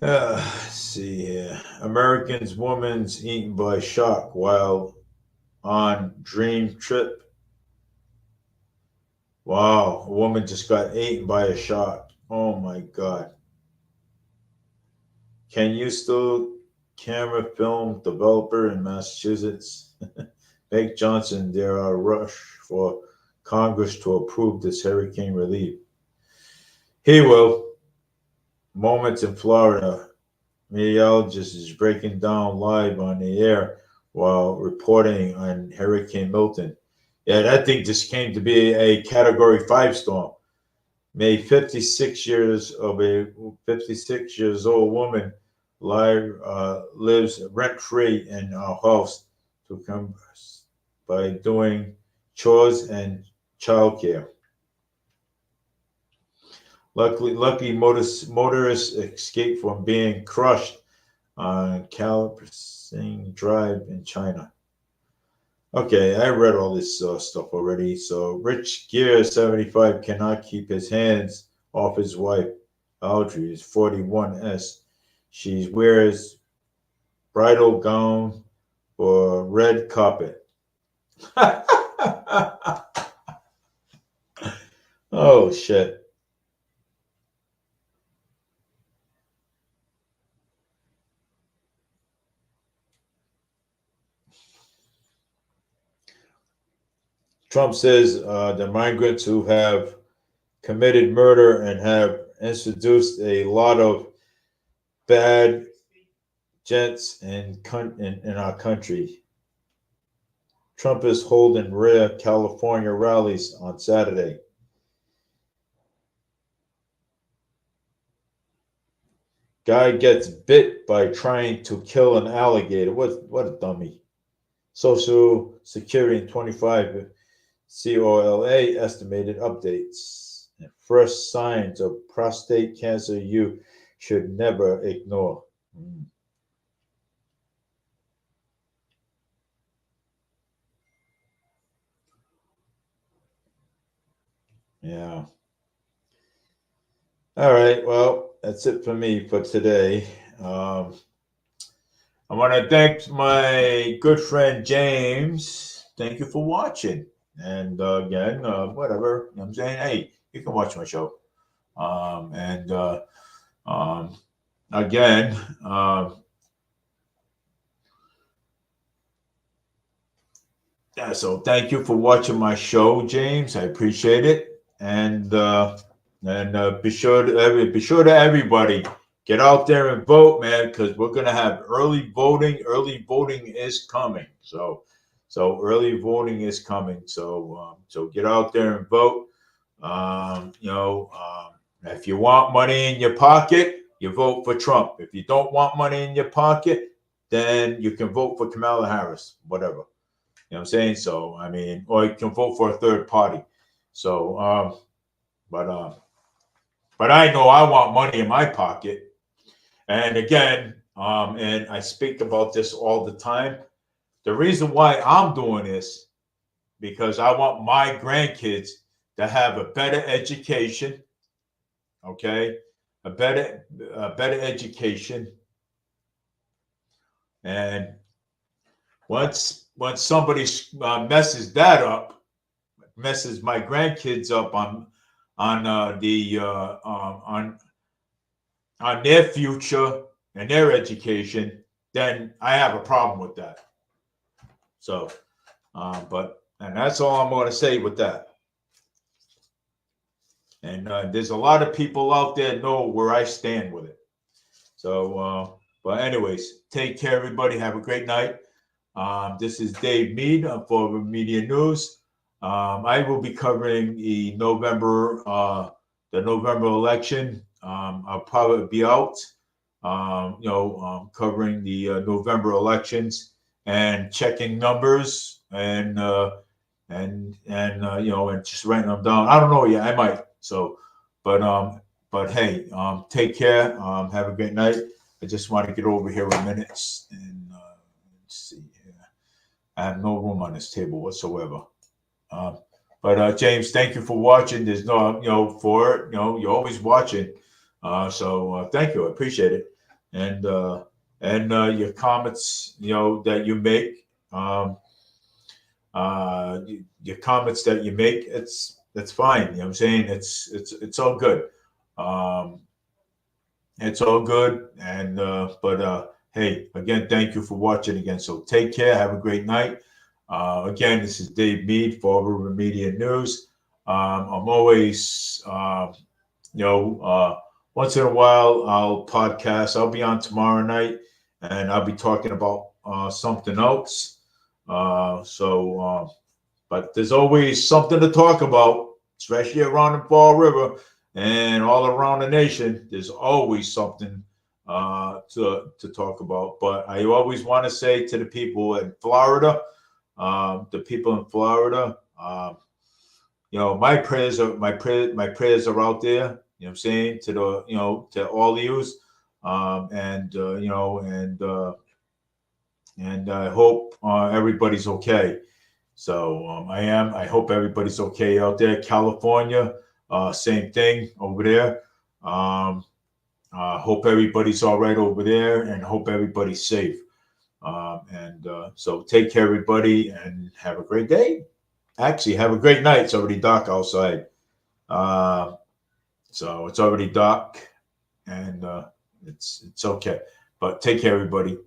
Let's see here. Americans woman's eaten by shark while on dream trip. Wow, a woman just got eaten by a shark. Oh my God. Can you still camera film developer in Massachusetts? Make Johnson, there are rush for Congress to approve this hurricane relief. He will. Moments in Florida. Meteorologist is breaking down live on the air while reporting on Hurricane Milton. Yeah, that thing just came to be a Category 5 storm. May 56 years old woman lives rent free in a house to come by doing chores and childcare. Lucky motorists escaped from being crushed on Calipsing Drive in China. Okay, I read all this stuff already. So, Rich Gere, 75, cannot keep his hands off his wife, Audrey, is 41S. She wears bridal gown for red carpet. Oh, shit. Trump says the migrants who have committed murder and have introduced a lot of bad gents in our country. Trump is holding rare California rallies on Saturday. Guy gets bit by trying to kill an alligator. What a dummy. Social Security in 25 COLA estimated updates. And first signs of prostate cancer you should never ignore. Yeah. All right. Well, that's it for me for today. I want to thank my good friend James. Thank you for watching. And again, whatever, you know what I'm saying, hey, you can watch my show. And again, yeah, so thank you for watching my show, James. I appreciate it. And be sure to everybody get out there and vote, man, because we're gonna have early voting. Early voting is coming. So early voting is coming. So get out there and vote. If you want money in your pocket, you vote for Trump. If you don't want money in your pocket, then you can vote for Kamala Harris, whatever. You know what I'm saying? So, I mean, or you can vote for a third party. So, but I know I want money in my pocket. And again, and I speak about this all the time. The reason why I'm doing this, because I want my grandkids to have a better education, okay? A better education. And once somebody messes that up, messes my grandkids up on their future and their education, then I have a problem with that. So, and that's all I'm going to say with that. And there's a lot of people out there know where I stand with it. So, but anyways, take care, everybody. Have a great night. This is Dave Mead for Media News. I will be covering the November election. I'll probably be out, covering the November elections and checking numbers and just writing them down. I don't know yet. I might. So, but hey, take care. Have a great night. I just want to get over here a minute and let's see here. I have no room on this table whatsoever. But James, thank you for watching. There's no, you're always watching. So thank you. I appreciate it. and your comments, that you make. Your comments that you make, it's fine. You know what I'm saying? It's all good. Um, it's all good. And but hey, again, thank you for watching again. So take care. Have a great night. Again, this is Dave Mead for River Media News. I'm always, once in a while I'll podcast. I'll be on tomorrow night, and I'll be talking about something else. But there's always something to talk about, especially around the Fall River and all around the nation. There's always something to talk about. But I always want to say to the people in Florida, the people in Florida, my prayers are out there. You know what I'm saying, to the to all of yous, and I hope everybody's okay. So I hope everybody's okay out there. California, same thing over there. Um, hope everybody's all right over there, and hope everybody's safe. So take care, everybody, and have a great day. Actually, have a great night. It's already dark outside. Uh, so it's already dark, and it's okay. But take care, everybody.